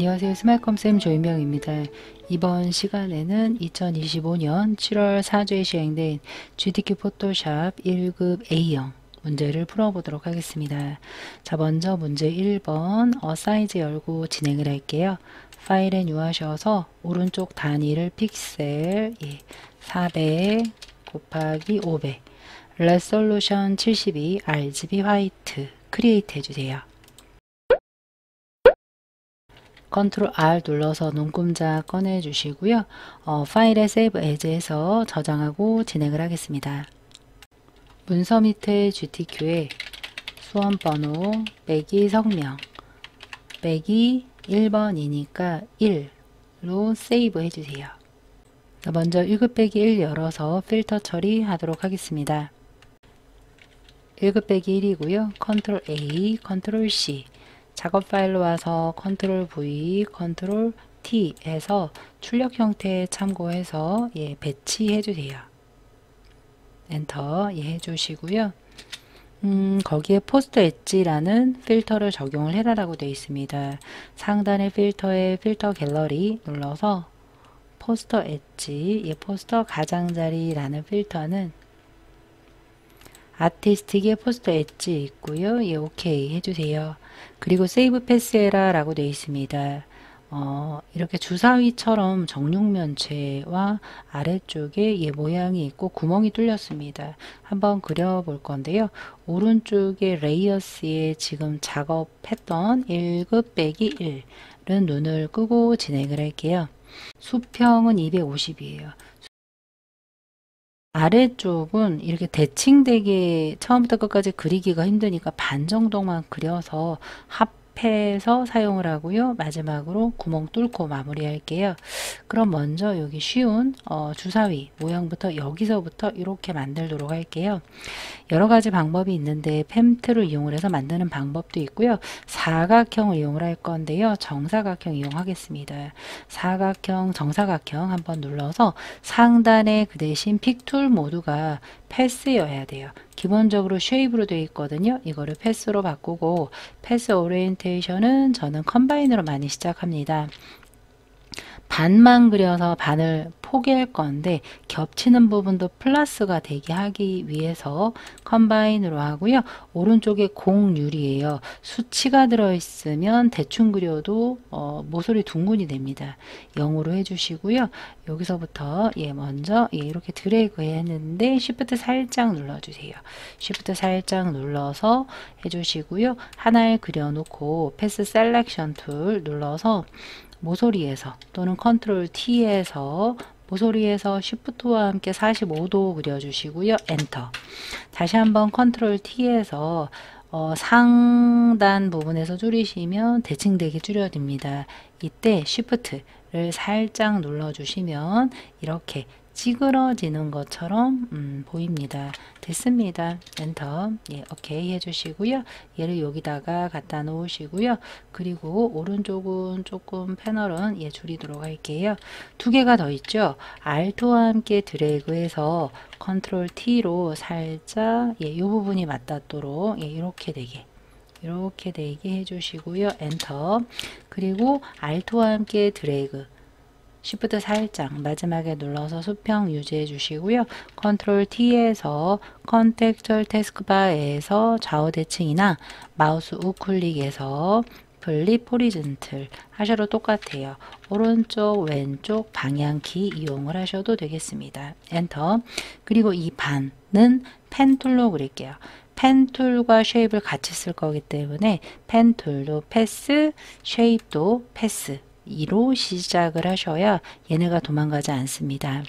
안녕하세요. 스마일컴쌤 조인명입니다. 이번 시간에는 2025년 7월 4주에 시행된 GTK 포토샵 1급 A형 문제를 풀어보도록 하겠습니다. 자, 먼저 문제 1번 사이즈 열고 진행을 할게요. 파일에 뉴하셔서 오른쪽 단위를 픽셀 400 곱하기 500 레솔루션 72 RGB 화이트 크리에이트 해주세요. 컨트롤 R 눌러서 눈금자 꺼내 주시고요. 파일에 세이브 에즈에서 저장하고 진행을 하겠습니다. 문서 밑에 GTQ에 수험번호 빼기 성명 빼기 1번이니까 1로 세이브 해주세요. 먼저 1급 빼기 1 열어서 필터 처리하도록 하겠습니다. 1급 빼기 1이고요. 컨트롤 A, 컨트롤 C 작업 파일로 와서 컨트롤 V, 컨트롤 T 해서 출력 형태 참고해서 배치해 주세요. 엔터 해주시고요. 거기에 포스트 엣지라는 필터를 적용을 해라라고 되어 있습니다. 상단의 필터에 필터 갤러리 눌러서 포스터 엣지, 포스터 가장자리라는 필터는 아티스틱의 포스터 엣지 있고요. 오케이 해주세요. 그리고 세이브 패스해라 라고 되어 있습니다. 이렇게 주사위처럼 정육면체와 아래쪽에 모양이 있고 구멍이 뚫렸습니다. 한번 그려볼 건데요. 오른쪽에 레이어스에 지금 작업했던 1급 빼기 1은 눈을 끄고 진행을 할게요. 수평은 250이에요. 아래쪽은 이렇게 대칭되게 처음부터 끝까지 그리기가 힘드니까 반 정도만 그려서 합해서 사용을 하고요. 마지막으로 구멍 뚫고 마무리 할게요. 그럼 먼저 여기 쉬운 주사위 모양부터 여기서부터 이렇게 만들도록 할게요. 여러 가지 방법이 있는데 펜틀을 이용을 해서 만드는 방법도 있고요. 사각형을 이용을 할 건데요. 정사각형 이용하겠습니다. 사각형, 정사각형 한번 눌러서 상단에 그 대신 픽툴 모두가 패스여야 돼요. 기본적으로 쉐입으로 되어 있거든요. 이거를 패스로 바꾸고 패스 오리엔테이션은 저는 컴바인으로 많이 시작합니다. 반만 그려서 반을 포개할 건데 겹치는 부분도 플러스가 되게 하기 위해서 컴바인으로 하고요. 오른쪽에 공률이에요. 수치가 들어있으면 대충 그려도 모서리 둥근이 됩니다. 0으로 해주시고요. 여기서부터 먼저 이렇게 드래그 했는데 Shift 살짝 눌러주세요. Shift 살짝 눌러서 해주시고요. 하나를 그려놓고 패스 셀렉션 툴 눌러서 모서리에서 또는 컨트롤 T에서 모서리에서 Shift와 함께 45도 그려주시고요. 엔터. 다시 한번 컨트롤 T에서 상단 부분에서 줄이시면 대칭되게 줄여집니다. 이때 Shift를 살짝 눌러주시면 이렇게 찌그러지는 것처럼 보입니다. 됐습니다. 엔터. 오케이 해주시고요. 얘를 여기다가 갖다 놓으시고요. 그리고 오른쪽은 조금 패널은 줄이도록 할게요. 두 개가 더 있죠. Alt와 함께 드래그해서 컨트롤 T로 살짝 이 부분이 맞닿도록 이렇게 되게 해주시고요. 엔터. 그리고 Alt와 함께 드래그 Shift 살짝 마지막에 눌러서 수평 유지해 주시고요. 컨트롤 T에서 컨텍스츄얼 태스크바에서 좌우 대칭이나 마우스 우클릭에서 플립 호리즌틀 하셔도 똑같아요. 오른쪽 왼쪽 방향키 이용을 하셔도 되겠습니다. 엔터. 그리고 이 반은 펜 툴로 그릴게요. 펜 툴과 쉐입을 같이 쓸 거기 때문에 펜 툴도 패스, 쉐입도 패스 2로 시작을 하셔야 얘네가 도망가지 않습니다.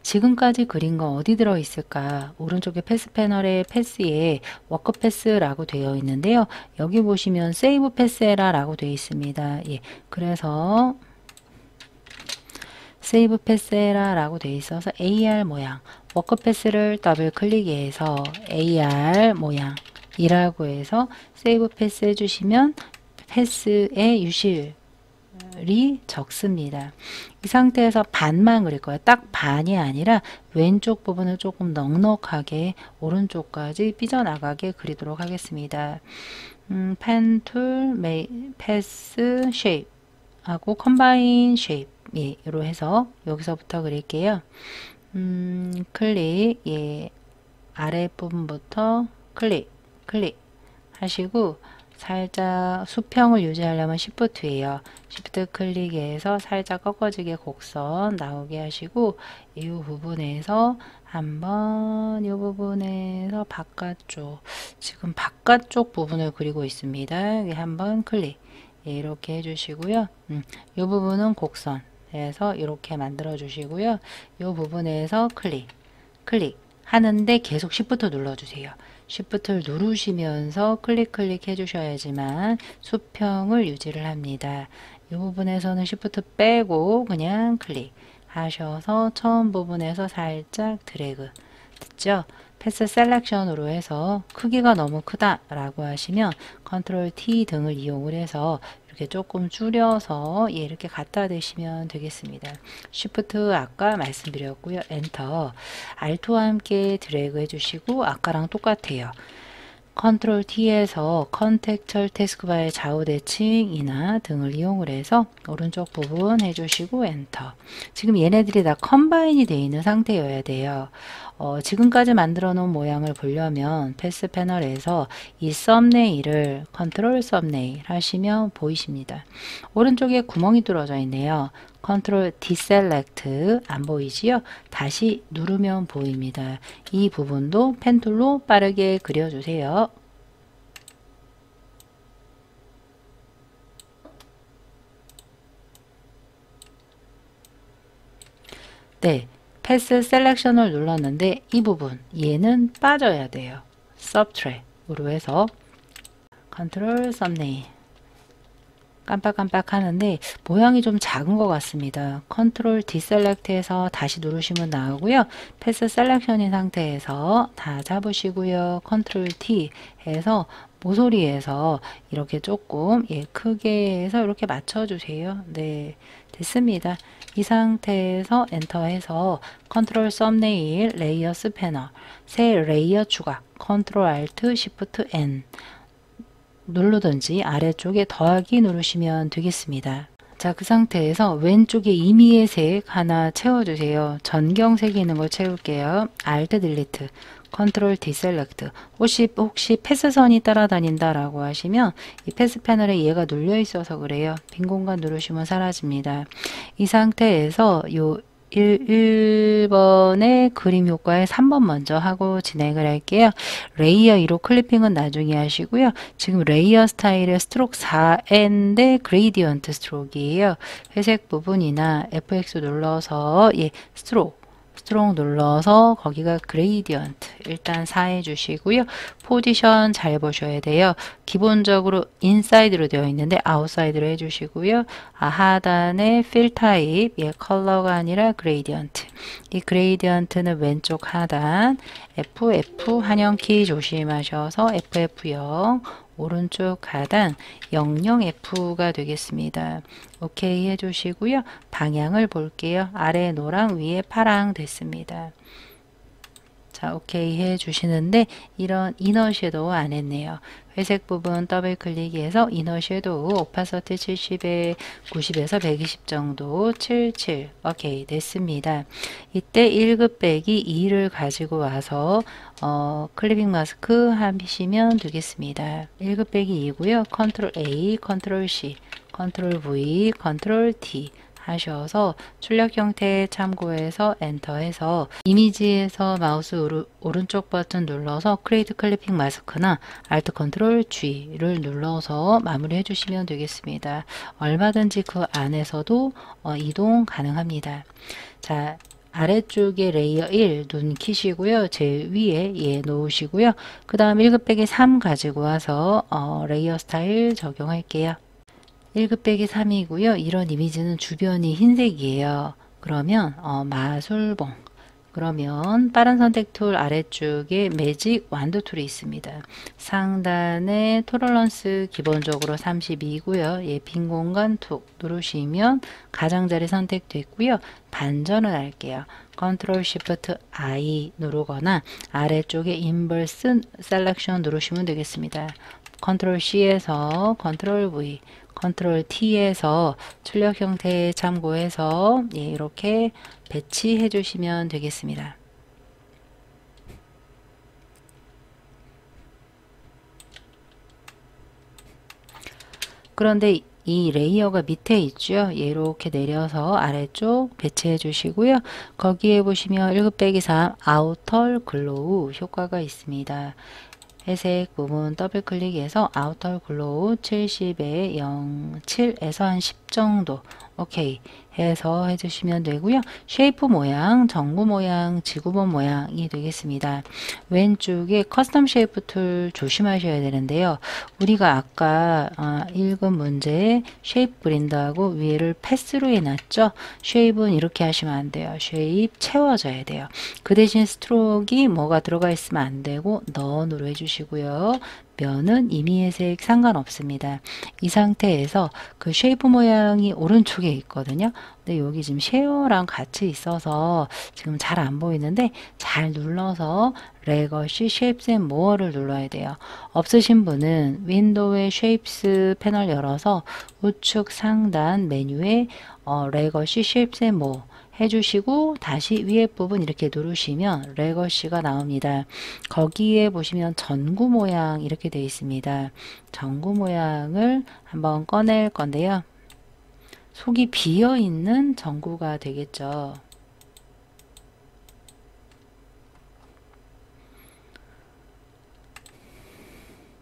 지금까지 그린 거 어디 들어 있을까? 오른쪽에 패스 패널에 패스에 워크 패스라고 되어 있는데요. 여기 보시면 세이브 패스해라 라고 되어 있습니다. 그래서 세이브 패스해라 라고 되어 있어서 AR 모양 워크 패스를 더블 클릭해서 AR 모양 이라고 해서 세이브 패스 해주시면 패스의 유실 적습니다. 이 상태에서 반만 그릴 거예요. 딱 반이 아니라 왼쪽 부분을 조금 넉넉하게 오른쪽까지 삐져나가게 그리도록 하겠습니다. 펜 툴, 패스, 쉐입 하고 컴바인 쉐입 로 해서 여기서부터 그릴게요. 클릭, 아랫부분부터 클릭 하시고 살짝 수평을 유지하려면 Shift예요. Shift 클릭해서 살짝 꺾어지게 곡선 나오게 하시고 이 부분에서 한번 이 부분에서 바깥쪽 지금 바깥쪽 부분을 그리고 있습니다. 여기 한번 클릭 이렇게 해주시고요. 이 부분은 곡선 해서 이렇게 만들어 주시고요. 이 부분에서 클릭 하는데 계속 Shift 눌러주세요. Shift를 누르시면서 클릭 해주셔야지만 수평을 유지를 합니다. 이 부분에서는 Shift 빼고 그냥 클릭 하셔서 처음 부분에서 살짝 드래그 됐죠? 패스 셀렉션으로 해서 크기가 너무 크다 라고 하시면 컨트롤 T 등을 이용을 해서 이렇게 조금 줄여서 이렇게 갖다 대시면 되겠습니다. Shift 아까 말씀드렸고요. 엔터 Alt와 함께 드래그 해주시고 아까랑 똑같아요. 컨트롤 T에서 컨텍스처 태스크바의 좌우 대칭이나 등을 이용을 해서 오른쪽 부분 해주시고 엔터. 지금 얘네들이 다 컴바인이 되어 있는 상태여야 돼요. 지금까지 만들어 놓은 모양을 보려면 패스 패널에서 이 썸네일을 컨트롤 썸네일 하시면 보이십니다. 오른쪽에 구멍이 뚫어져 있네요. 컨트롤 디셀렉트 안 보이지요? 다시 누르면 보입니다. 이 부분도 펜툴로 빠르게 그려주세요. 네, 패스 셀렉션을 눌렀는데 이 부분 얘는 빠져야 돼요. 서브트랙으로 해서 컨트롤 썸네일 깜빡깜빡 하는데 모양이 좀 작은 것 같습니다. 컨트롤 디셀렉트해서 다시 누르시면 나오고요. 패스 셀렉션인 상태에서 다 잡으시고요. 컨트롤 T 해서 모서리에서 이렇게 조금 크게 해서 이렇게 맞춰주세요. 네, 됐습니다. 이 상태에서 엔터해서 컨트롤 썸네일 레이어 스패너 새 레이어 추가 컨트롤 알트 시프트 N 누르든지 아래쪽에 더하기 누르시면 되겠습니다. 자, 그 상태에서 왼쪽에 임의의 색 하나 채워주세요. 전경색이 있는 걸 채울게요. Alt 딜리트, 컨트롤 디셀렉트. 혹시 패스선이 따라다닌다 라고 하시면 이 패스 패널에 얘가 눌려 있어서 그래요. 빈 공간 누르시면 사라집니다. 이 상태에서 요 1번의 그림 효과에 3번 먼저 하고 진행을 할게요. 레이어 2로 클리핑은 나중에 하시고요. 지금 레이어 스타일의 스트로크 4인데 그레이디언트 스트로크이에요. 회색 부분이나 FX 눌러서 스트로크 눌러서 거기가 그레이디언트 일단 4 해주시고요. 포지션 잘 보셔야 돼요. 기본적으로 인사이드로 되어 있는데 아웃사이드로 해주시고요. 하단에 필 타입 컬러가 아니라 그레이디언트 이 그레이디언트는 왼쪽 하단 FF 한영키 조심하셔서 FF0 오른쪽 하단 00F가 되겠습니다. 오케이 해주시고요. 방향을 볼게요. 아래 노랑 위에 파랑 됐습니다. 자, 오케이 해주시는데 이런 이너 섀도우 안 했네요. 회색 부분 더블 클릭해서 이너 섀도우 오파서티 70에 90에서 120 정도 77 오케이 됐습니다. 이때 1급 빼기 2를 가지고 와서 클리핑 마스크 하시면 되겠습니다. 1급 빼기 2고요. 컨트롤 A, 컨트롤 C, 컨트롤 V, 컨트롤 T 하셔서 출력 형태 참고해서 엔터해서 이미지에서 마우스 오른쪽 버튼 눌러서 크리에이트 클리핑 마스크나 Alt 컨트롤 G를 눌러서 마무리해 주시면 되겠습니다. 얼마든지 그 안에서도 이동 가능합니다. 자, 아래쪽에 레이어 1 눈 키시고요. 제일 위에 놓으시고요. 그 다음 1급 빼기 3 가지고 와서 레이어 스타일 적용할게요. 1급 빼기 3이고요. 이런 이미지는 주변이 흰색이에요. 그러면 마술봉 그러면 빠른 선택 툴 아래쪽에 매직 완도 툴이 있습니다. 상단에 토러런스 기본적으로 32고요. 빈 공간 툭 누르시면 가장자리 선택됐고요. 반전을 할게요. 컨트롤 쉬프트 I 누르거나 아래쪽에 인버스 셀렉션 누르시면 되겠습니다. 컨트롤 C에서 컨트롤 V, 컨트롤 T에서 출력 형태에 참고해서 이렇게 배치해 주시면 되겠습니다. 그런데 이 레이어가 밑에 있죠. 이렇게 내려서 아래쪽 배치해 주시고요. 거기에 보시면 1/3 아우터 글로우 효과가 있습니다. 회색 부분 더블 클릭해서 아우터 글로우 70에 0.7에서 한 10 정도 오케이 해서 해주시면 되고요. 쉐이프 모양, 정구 모양, 지구본 모양이 되겠습니다. 왼쪽에 커스텀 쉐이프 툴 조심하셔야 되는데요. 우리가 아까 읽은 문제에 쉐이프 브린드하고 위에를 패스로 해놨죠. 쉐입은 이렇게 하시면 안 돼요. 쉐입 채워져야 돼요. 그 대신 스트로크가 뭐가 들어가 있으면 안 되고 넌으로 해주시고요. 면은 임의회색 상관없습니다. 이 상태에서 그 쉐이프 모양이 오른쪽에 있거든요. 근데 여기 지금 쉐어랑 같이 있어서 지금 잘 안 보이는데 잘 눌러서 레거시 쉐입스 앤 모어를 눌러야 돼요. 없으신 분은 윈도우의 쉐입스 패널 열어서 우측 상단 메뉴에 레거시 쉐입스 앤 모어 해주시고 다시 위에 부분 이렇게 누르시면 레거시가 나옵니다. 거기에 보시면 전구 모양 이렇게 되어 있습니다. 전구 모양을 한번 꺼낼 건데요. 속이 비어있는 전구가 되겠죠.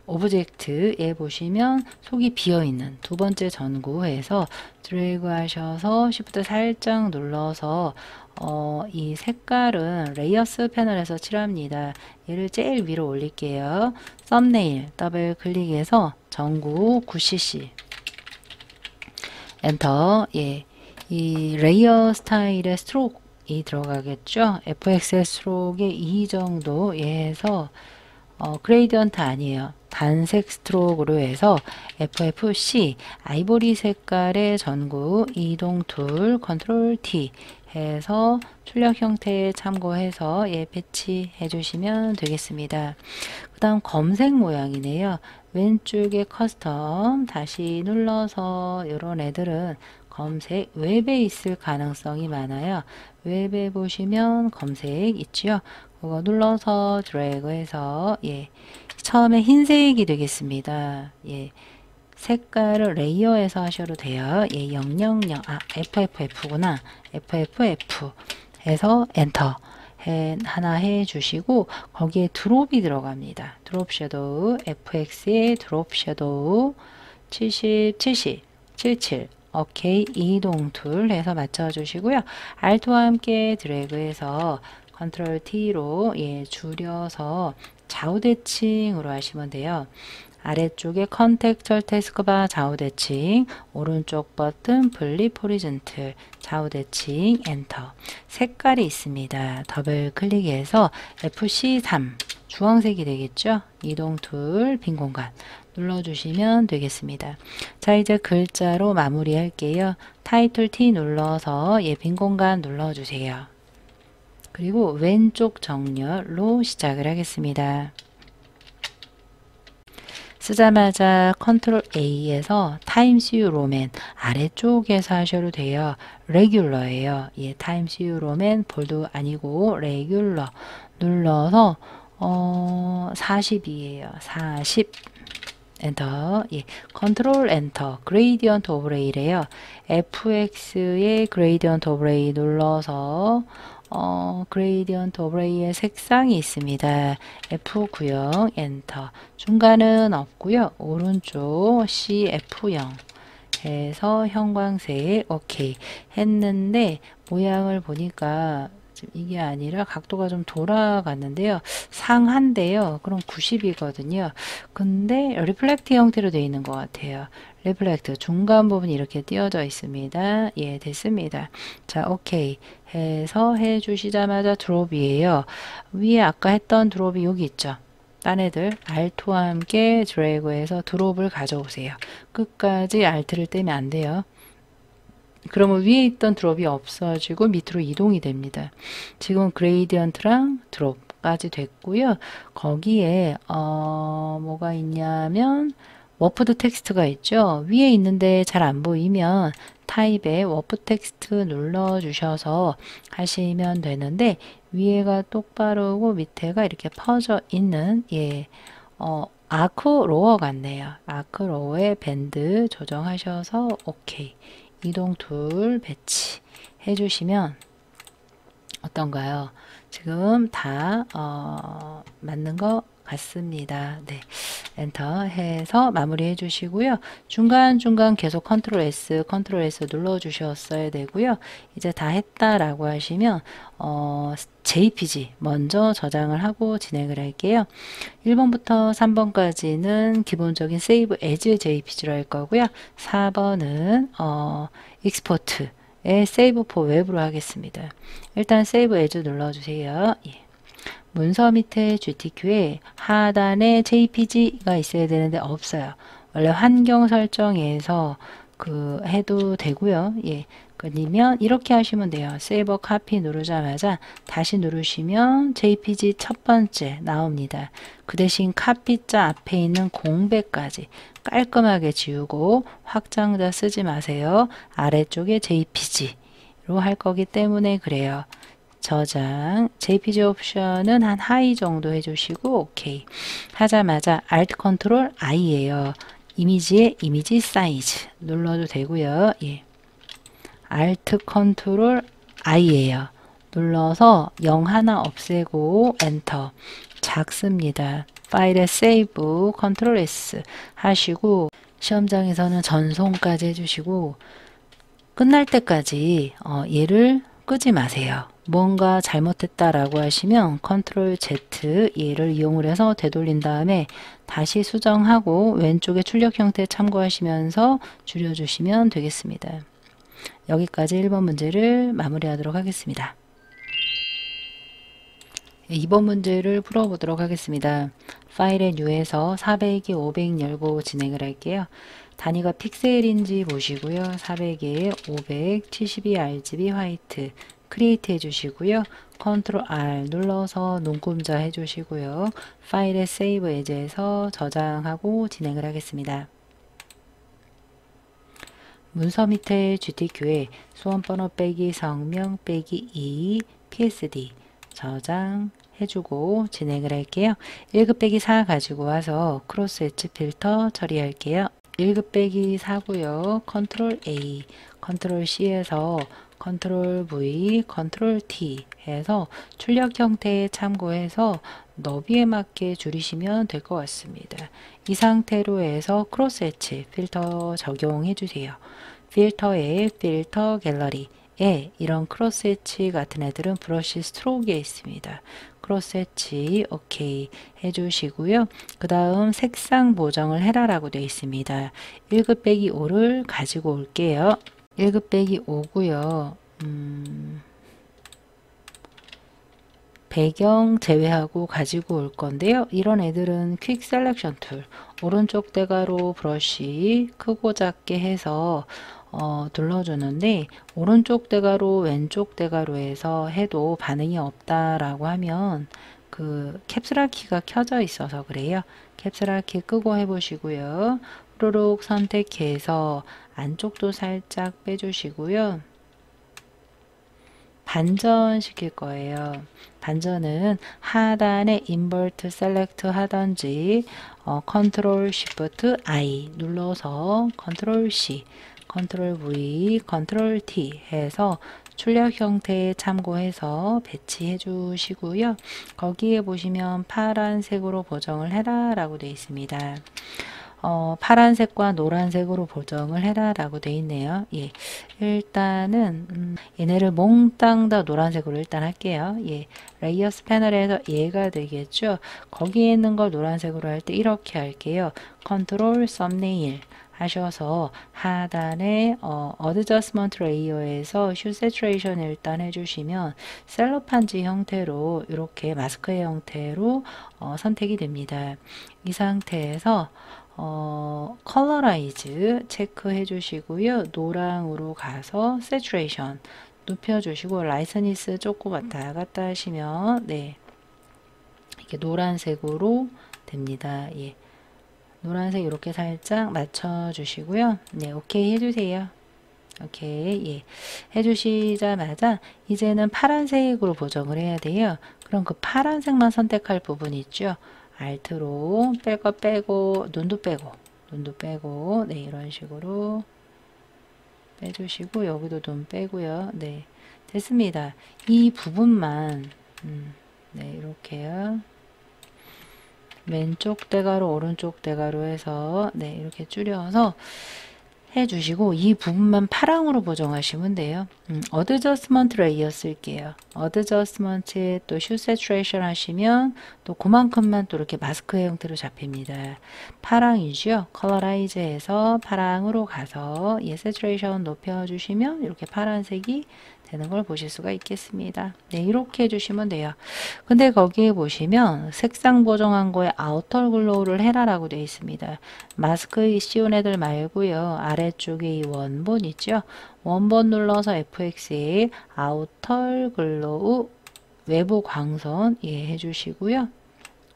오브젝트에 보시면 속이 비어있는 두 번째 전구에서 드래그 하셔서 쉬프트 살짝 눌러서 이 색깔은 레이어스 패널에서 칠합니다. 얘를 제일 위로 올릴게요. 썸네일 더블 클릭해서 전구 9cc 엔터. 이 레이어 스타일의 스트로크이 들어가겠죠. FXL 스트로크의 2 정도 해서 그레이디언트 아니에요. 단색 스트로크로 해서 FFC 아이보리 색깔의 전구 이동 툴 컨트롤 T 해서 출력 형태에 참고해서 배치해 주시면 되겠습니다. 그 다음 검색 모양이네요. 왼쪽에 커스텀 다시 눌러서 이런 애들은 검색 웹에 있을 가능성이 많아요. 웹에 보시면 검색 있죠. 그거 눌러서 드래그해서 처음에 흰색이 되겠습니다. 색깔을 레이어에서 하셔도 돼요. 000 FFF구나. FFF 해서 엔터 하나 해 주시고 거기에 드롭이 들어갑니다. 드롭 섀도우 FX의 드롭 섀도우 70, 70, 77 오케이 이동 툴 해서 맞춰 주시고요. Alt와 함께 드래그해서 컨트롤 T로 줄여서 좌우 대칭으로 하시면 돼요. 아래쪽에 컨텍스처 태스크바 좌우 대칭, 오른쪽 버튼 플립 호리즌틀 좌우 대칭 엔터. 색깔이 있습니다. 더블 클릭해서 FC3 주황색이 되겠죠? 이동 툴 빈 공간 눌러주시면 되겠습니다. 자, 이제 글자로 마무리 할게요. 타이틀 T 눌러서 빈 공간 눌러주세요. 그리고 왼쪽 정렬로 시작을 하겠습니다. 쓰자마자 컨트롤 A에서 타임스 뉴 로맨 아래쪽에서 하셔도 돼요. 레귤러예요. 타임스 뉴 로맨 볼드 아니고 레귤러 눌러서 40이에요. 40 엔터. 컨트롤 엔터. 그레이디언트 오브레이래요. FX의 그레이디언트 오브레이 눌러서 그레이디언트 오브레이의 색상이 있습니다. F90 엔터. 중간은 없고요. 오른쪽 CF0 해서 형광색 오케이 했는데 모양을 보니까 지금 이게 아니라 각도가 좀 돌아갔는데요. 상한데요. 그럼 90이거든요. 근데 리플렉트 형태로 되어 있는 것 같아요. 리플렉트 중간 부분이 이렇게 띄어져 있습니다. 됐습니다. 자, 오케이 해서 해주시자마자 드롭이에요. 위에 아까 했던 드롭이 여기 있죠. 딴 애들 Alt와 함께 드래그해서 드롭을 가져오세요. 끝까지 Alt를 떼면 안 돼요. 그러면 위에 있던 드롭이 없어지고 밑으로 이동이 됩니다. 지금 그레이디언트랑 드롭까지 됐고요. 거기에 뭐가 있냐면 워프드 텍스트가 있죠. 위에 있는데 잘 안 보이면 타입에 워프 텍스트 눌러주셔서 하시면 되는데 위에가 똑바르고 밑에가 이렇게 퍼져 있는 아크로어 같네요. 아크로어의 밴드 조정하셔서 오케이. 이동 툴 배치 해주시면 어떤가요? 지금 다 맞는 것 같습니다. 네, 엔터 해서 마무리 해주시고요. 중간중간 계속 컨트롤 S 눌러 주셨어야 되고요. 이제 다 했다라고 하시면 JPG 먼저 저장을 하고 진행을 할게요. 1번부터 3번까지는 기본적인 Save as JPG로 할 거고요. 4번은 익스포트 Save for Web로 하겠습니다. 일단 Save as 눌러주세요. 예. 문서 밑에 GTQ에 하단에 JPG가 있어야 되는데 없어요. 원래 환경 설정에서 해도 되고요. 예. 아니면 이렇게 하시면 돼요. 세이버 카피 누르자마자 다시 누르시면 JPG 첫 번째 나옵니다. 그 대신 카피자 앞에 있는 공백까지 깔끔하게 지우고 확장자 쓰지 마세요. 아래쪽에 JPG로 할 거기 때문에 그래요. 저장 JPG 옵션은 한 하이 정도 해주시고 오케이 하자마자 Alt 컨트롤 I예요. 이미지의 이미지 사이즈 눌러도 되고요. 예. Alt 컨트롤 I예요. 눌러서 0 하나 없애고 엔터 작습니다. 파일에 세이브 컨트롤 S 하시고 시험장에서는 전송까지 해주시고 끝날 때까지 얘를 끄지 마세요. 뭔가 잘못했다라고 하시면 컨트롤 Z 얘를 이용을 해서 되돌린 다음에 다시 수정하고 왼쪽에 출력 형태 참고하시면서 줄여주시면 되겠습니다. 여기까지 1번 문제를 마무리하도록 하겠습니다. 2번 문제를 풀어보도록 하겠습니다. 파일의 New에서 400에 500 열고 진행을 할게요. 단위가 픽셀인지 보시고요. 400에 572 RGB 화이트 크리에이트 해주시고요. 컨트롤 R 눌러서 눈금자 해주시고요. 파일에 세이브 에즈에서 저장하고 진행을 하겠습니다. 문서 밑에 GTQ에 수험번호 빼기 성명 빼기 2 PSD 저장 해주고 진행을 할게요. 1급 빼기 4 가지고 와서 크로스 엣지 필터 처리할게요. 1급 빼기 4고요. 컨트롤 A, 컨트롤 C에서 컨트롤 V, 컨트롤 T 해서 출력 형태에 참고해서 너비에 맞게 줄이시면 될 것 같습니다. 이 상태로 해서 크로스 엣지 필터 적용해 주세요. 필터에 필터 갤러리에 이런 크로스 엣지 같은 애들은 브러쉬 스트로크에 있습니다. 크로스 엣지 오케이 해주시고요. 그 다음 색상 보정을 해라라고 되어 있습니다. 1급 빼기 5를 가지고 올게요. 1급 빼기 5고요. 배경 제외하고 가지고 올 건데요. 이런 애들은 퀵 셀렉션 툴 오른쪽 대가로 브러쉬 크고 작게 해서 눌러주는데 오른쪽 대가로 왼쪽 대가로 해서 해도 반응이 없다라고 하면 그 캡슐화 키가 켜져 있어서 그래요. 캡슐화 키 끄고 해보시고요. 후루룩 선택해서 안쪽도 살짝 빼주시고요. 반전 시킬 거예요. 반전은 하단에 인버트 셀렉트 하던지 컨트롤 쉬프트 I 눌러서 컨트롤 C 컨트롤 V, 컨트롤 T 해서 출력 형태에 참고해서 배치해 주시고요. 거기에 보시면 파란색으로 보정을 해라 라고 되어 있습니다. 파란색과 노란색으로 보정을 해라 라고 되어 있네요. 예, 일단은 얘네를 몽땅 다 노란색으로 일단 할게요. 예, 레이어스 패널에서 얘가 되겠죠. 거기에 있는 걸 노란색으로 할 때 이렇게 할게요. 컨트롤 썸네일 하셔서 하단에 어드저스먼트 레이어에서 슈 세츄레이션 일단 해주시면 셀로판지 형태로 이렇게 마스크의 형태로 선택이 됩니다. 이 상태에서 컬러라이즈 체크해 주시고요. 노랑으로 가서 세츄레이션 높여주시고 라이트니스 조금 왔다 갔다 하시면 네 이렇게 노란색으로 됩니다. 예. 노란색 이렇게 살짝 맞춰 주시고요. 네, 오케이 해주세요. 오케이, 예. 해주시자마자 이제는 파란색으로 보정을 해야 돼요. 그럼 그 파란색만 선택할 부분 있죠. 알트로 뺄 거 빼고 눈도 빼고 네 이런 식으로 빼주시고 여기도 눈 빼고요. 네 됐습니다. 이 부분만 네 이렇게요. 왼쪽 대가로 오른쪽 대가로 해서 네 이렇게 줄여서 해주시고 이 부분만 파랑으로 보정하시면 돼요. 어드저스먼트 레이어 쓸게요. 어드저스먼트에 또 슈 세츄레이션 하시면 또 그만큼만 또 이렇게 마스크의 형태로 잡힙니다. 파랑이죠. 컬러라이즈해서 파랑으로 가서 예 세츄레이션 높여주시면 이렇게 파란색이 되는 걸 보실 수가 있겠습니다. 네, 이렇게 해주시면 돼요. 근데 거기에 보시면 색상 보정한 거에 아우터 글로우를 해라라고 되어 있습니다. 마스크 씌운 애들 말고요. 아래쪽에 이 원본 있죠. 원본 눌러서 FX에 아우터 글로우 외부 광선 예 해주시고요.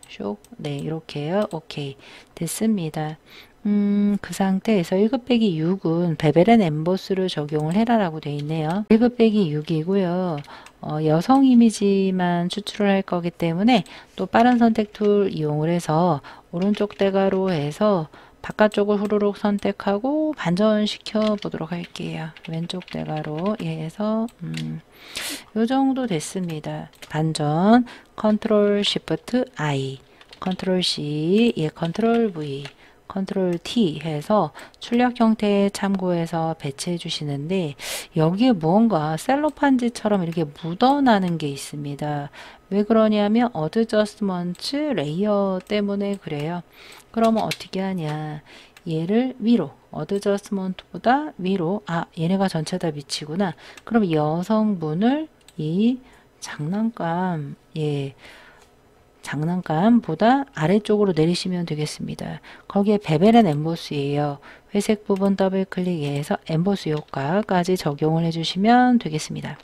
쇽, 네 이렇게요. 오케이 됐습니다. 그 상태에서 1-6은 베벨 앤 엠보스를 적용을 해라라고 되어 있네요. 1-6이고요. 여성 이미지만 추출을 할 거기 때문에 또 빠른 선택 툴 이용을 해서 오른쪽 대가로 해서 바깥쪽을 후루룩 선택하고 반전시켜 보도록 할게요. 왼쪽 대가로 해서 요 정도 됐습니다. 반전 컨트롤 시프트 I 컨트롤 C 예 컨트롤 V 컨트롤 T 해서 출력 형태 참고해서 배치해 주시는데 여기에 무언가 셀로판지처럼 이렇게 묻어나는 게 있습니다. 왜 그러냐면 어드저스먼트 레이어 때문에 그래요. 그러면 어떻게 하냐 얘를 위로 어드저스먼트보다 위로 얘네가 전체 다 밑이구나. 그럼 여성분을 이 장난감 장난감보다 아래쪽으로 내리시면 되겠습니다. 거기에 베벨 앤 엠보스예요. 회색 부분 더블 클릭해서 엠보스 효과까지 적용을 해주시면 되겠습니다.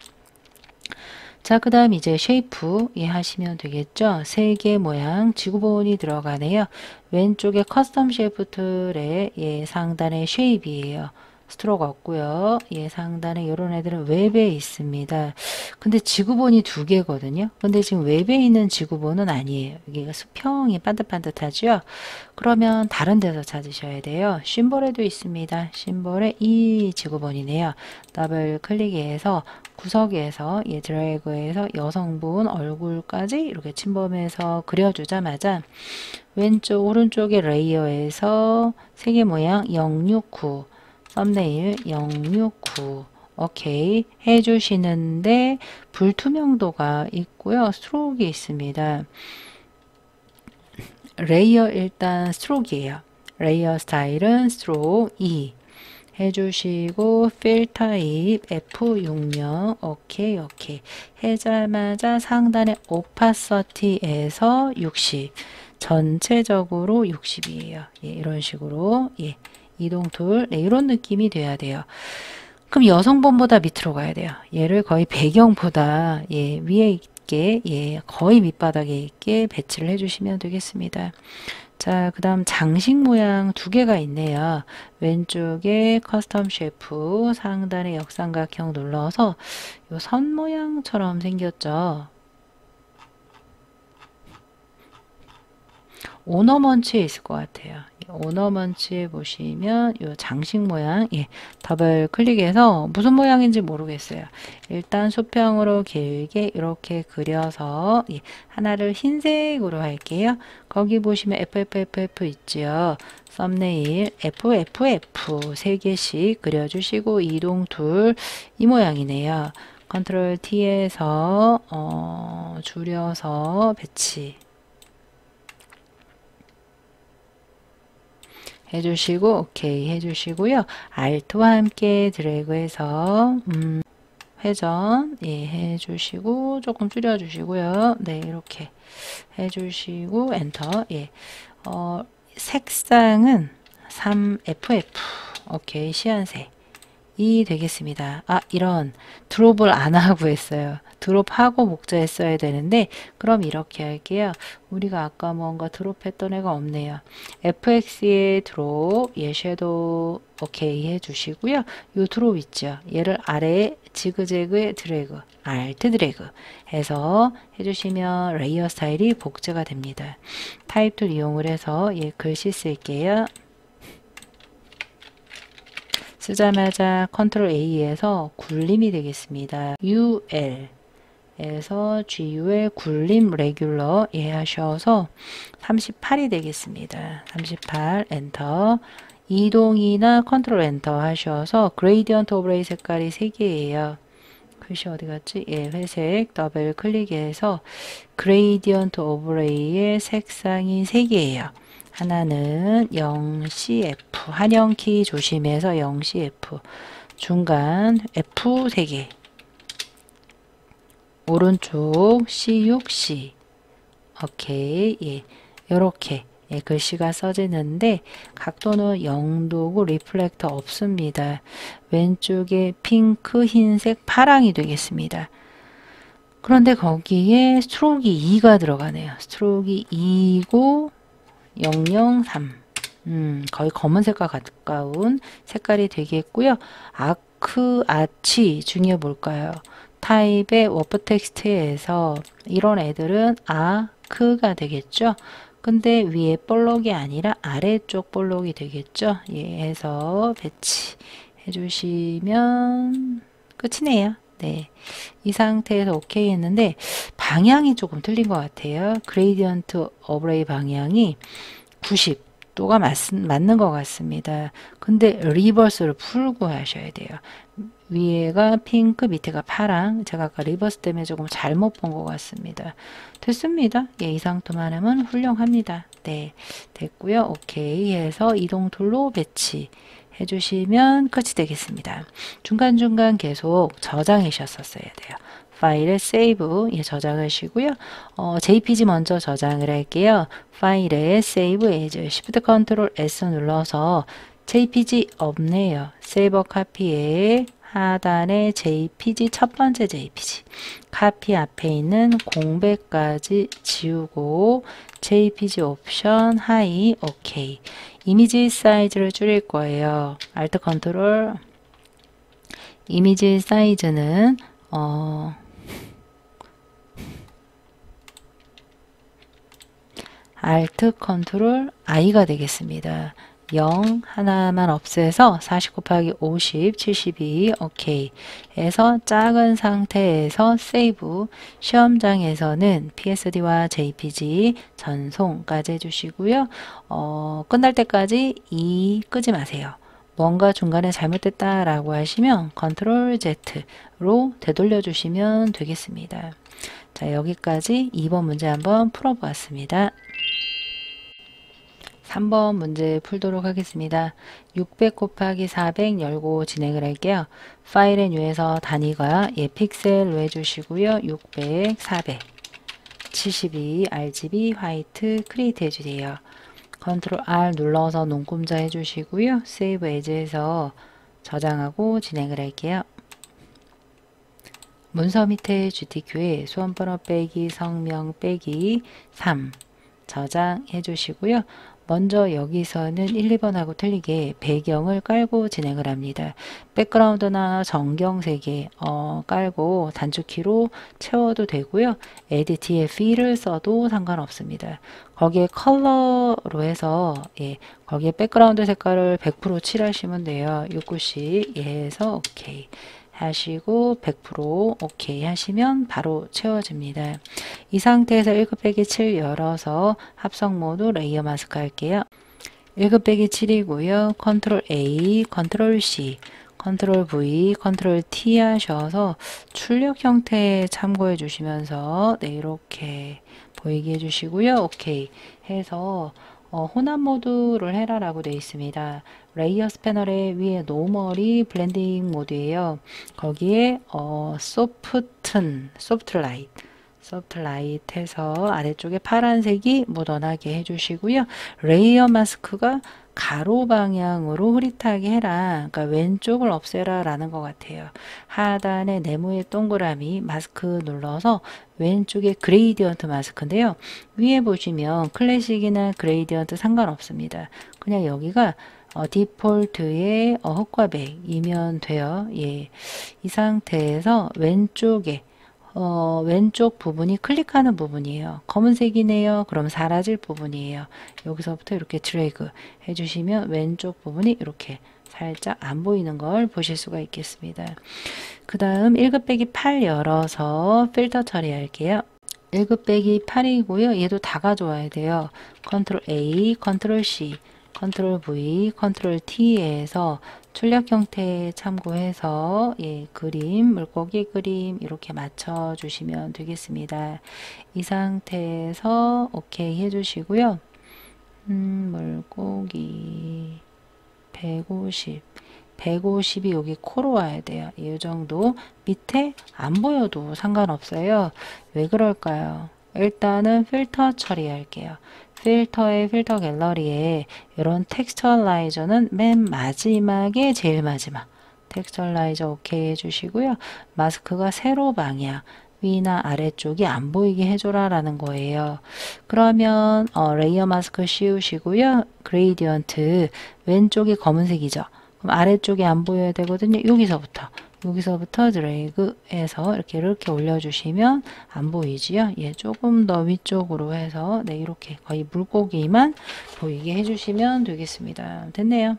자, 그 다음 이제 쉐이프 하시면 되겠죠. 3개 모양 지구본이 들어가네요. 왼쪽에 커스텀 쉐이프 툴의 상단에 쉐입이에요. 스트로크 없고요. 상단에 이런 애들은 웹에 있습니다. 근데 지구본이 2개거든요. 근데 지금 웹에 있는 지구본은 아니에요. 여기가 수평이 반듯반듯하죠. 그러면 다른 데서 찾으셔야 돼요. 심볼에도 있습니다. 심볼에 이 지구본이네요. 더블 클릭해서 구석에서 드래그해서 여성분 얼굴까지 이렇게 침범해서 그려주자마자 왼쪽 오른쪽에 레이어에서 3개 모양 069 썸네일 069 오케이 해주시는데 불투명도가 있고요. 스트로크가 있습니다. 레이어 일단 스트로크예요. 레이어 스타일은 스트로크 2 해주시고 필 타입 F60 오케이 해자마자 상단에 오파서티에서 60 전체적으로 60이에요. 이런 식으로 이동 툴 이런 느낌이 돼야 돼요. 그럼 여성본보다 밑으로 가야 돼요. 얘를 거의 배경보다 위에 있게 거의 밑바닥에 있게 배치를 해주시면 되겠습니다. 자, 그 다음 장식 모양 2개가 있네요. 왼쪽에 커스텀 쉐프 상단에 역삼각형 눌러서 요 선 모양처럼 생겼죠. 오너먼치에 있을 것 같아요. 오너먼치에 보시면 이 장식 모양 더블 클릭해서 무슨 모양인지 모르겠어요. 일단 수평으로 길게 이렇게 그려서 하나를 흰색으로 할게요. 거기 보시면 FFFF 있죠. 썸네일 FFF 3개씩 그려주시고 이동 툴 이 모양이네요. 컨트롤 T에서 줄여서 배치 해주시고 오케이 해주시고요. Alt와 함께 드래그해서 회전 해주시고 조금 줄여주시고요. 네 이렇게 해주시고 엔터 색상은 3FF 오케이 시안색 이 되겠습니다. 아 이런 드롭을 안 하고 했어요. 드롭하고 목자 했어야 되는데 그럼 이렇게 할게요. 우리가 아까 뭔가 드롭했던 애가 없네요. FX의 드롭 얘 섀도우 오케이 해주시고요. 요 드롭 있죠. 얘를 아래에 지그재그에 드래그 알트 드래그 해서 해주시면 레이어 스타일이 복제가 됩니다. 타입 툴 이용을 해서 얘 글씨 쓸게요. 쓰자마자 컨트롤 A에서 굴림이 되겠습니다. UL 에서 GUL 굴림 레귤러 예 하셔서 38이 되겠습니다. 38 엔터 이동이나 컨트롤 엔터 하셔서 그레이디언트 오브레이 색깔이 3개예요. 글씨 어디 갔지? 예, 회색 더블 클릭해서 그레이디언트 오브레이의 색상이 3개예요. 하나는 0CF 한영키 조심해서 0CF 중간 F 3개 오른쪽 C6C 오케이 예 요렇게 예, 글씨가 써지는데 각도는 0도고 리플렉터 없습니다. 왼쪽에 핑크, 흰색, 파랑이 되겠습니다. 그런데 거기에 스트로크가 2가 들어가네요. 스트로크가 2고 003 거의 검은색과 가까운 색깔이 되겠고요. 아치 중에 뭘까요? 타입의 워프 텍스트에서 이런 애들은 아크가 되겠죠. 근데 위에 볼록이 아니라 아래쪽 볼록이 되겠죠. 예, 해서 배치 해주시면 끝이네요. 네, 이 상태에서 오케이 했는데 방향이 조금 틀린 것 같아요. 그레이디언트 오브레이 방향이 90도가 맞는 것 같습니다. 근데 리버스를 풀고 하셔야 돼요. 위에가 핑크 밑에가 파랑 제가 아까 리버스 때문에 조금 잘못 본 것 같습니다. 됐습니다. 예, 이 상태만 하면 훌륭합니다. 네, 됐고요. 오케이 해서 이동 툴로 배치 해주시면 끝이 되겠습니다. 중간중간 계속 저장하셨었어야 돼요. 파일에 세이브 예, 저장하시고요. JPG 먼저 저장을 할게요. 파일에 세이브 에이즈 Shift Ctrl S 눌러서 JPG 없네요. 세이버 카피에 하단에 JPG 첫 번째 JPG 카피 앞에 있는 공백까지 지우고 JPG 옵션 하이 오케이 이미지 사이즈를 줄일 거예요. Alt 컨트롤 이미지 사이즈는 Alt 컨트롤 I가 되겠습니다. 0 하나만 없애서 40 곱하기 50 72 오케이 해서 작은 상태에서 세이브 시험장에서는 PSD와 JPG 전송까지 해주시고요. 끝날 때까지 끄지 마세요. 뭔가 중간에 잘못됐다 라고 하시면 컨트롤 Z로 되돌려 주시면 되겠습니다. 자, 여기까지 2번 문제 한번 풀어보았습니다. 3번 문제 풀도록 하겠습니다. 600 곱하기 400 열고 진행을 할게요. 파일의 뉴에서 단위가 예, 픽셀로 해주시고요. 600, 400, 72, RGB, 화이트, 크리에이트 해주세요. 컨트롤 R 눌러서 눈금자 해주시고요. 세이브 에즈에서 저장하고 진행을 할게요. 문서 밑에 GTQ에 수험번호 빼기 성명 빼기 3 저장해 주시고요. 먼저 여기서는 1, 2번하고 틀리게 배경을 깔고 진행을 합니다. 백그라운드나 정경색에 깔고 단축키로 채워도 되고요. 에디트의 F를 써도 상관없습니다. 거기에 컬러로 해서 예, 거기에 백그라운드 색깔을 100% 칠하시면 돼요. 6구씩 해서 오케이. 하시고 100% 오케이 하시면 바로 채워집니다. 이 상태에서 1곱빼기7 열어서 합성 모드 레이어 마스크 할게요. 1곱빼기7이고요. 컨트롤 A, 컨트롤 C, 컨트롤 V, 컨트롤 T 하셔서 출력 형태 참고해 주시면서 네, 이렇게 보이게 해주시고요. 오케이 해서 혼합 모드를 해라 라고 되어 있습니다. 레이어 스패널의 위에 노멀이 블렌딩 모드예요. 거기에 소프트 라이트 소프트 라이트 해서 아래쪽에 파란색이 묻어나게 해주시고요. 레이어 마스크가 가로 방향으로 흐릿하게 해라. 그러니까 왼쪽을 없애라 라는 것 같아요. 하단에 네모의 동그라미 마스크 눌러서 왼쪽에 그레이디언트 마스크인데요. 위에 보시면 클래식이나 그레이디언트 상관없습니다. 그냥 여기가 디폴트의 흑과 백이면 돼요. 예. 이 상태에서 왼쪽에 왼쪽 부분이 클릭하는 부분이에요. 검은색이네요. 그럼 사라질 부분이에요. 여기서부터 이렇게 드래그 해주시면 왼쪽 부분이 이렇게 살짝 안 보이는 걸 보실 수가 있겠습니다. 그 다음 1급 8 열어서 필터 처리할게요. 1급 8이고요. 얘도 다 가져와야 돼요. 컨트롤 A, 컨트롤 C, 컨트롤 V, 컨트롤 T에서 출력 형태 참고해서 그림, 물고기 그림 이렇게 맞춰 주시면 되겠습니다. 이 상태에서 오케이 해주시고요. 물고기 150 150이 여기 코로 와야 돼요. 이 정도 밑에 안 보여도 상관없어요. 왜 그럴까요? 일단은 필터 처리할게요. 필터의 필터 갤러리에 이런 텍스처라이저는 맨 마지막에 제일 마지막 텍스처라이저 오케이 해주시고요. 마스크가 세로 방향 위나 아래쪽이 안 보이게 해줘라 라는 거예요. 그러면 레이어 마스크 씌우시고요. 그레이디언트 왼쪽이 검은색이죠. 그럼 아래쪽이 안 보여야 되거든요. 여기서부터 드래그해서 이렇게 올려주시면 안 보이지요. 예, 조금 더 위쪽으로 해서 이렇게 거의 물고기만 보이게 해주시면 되겠습니다. 됐네요.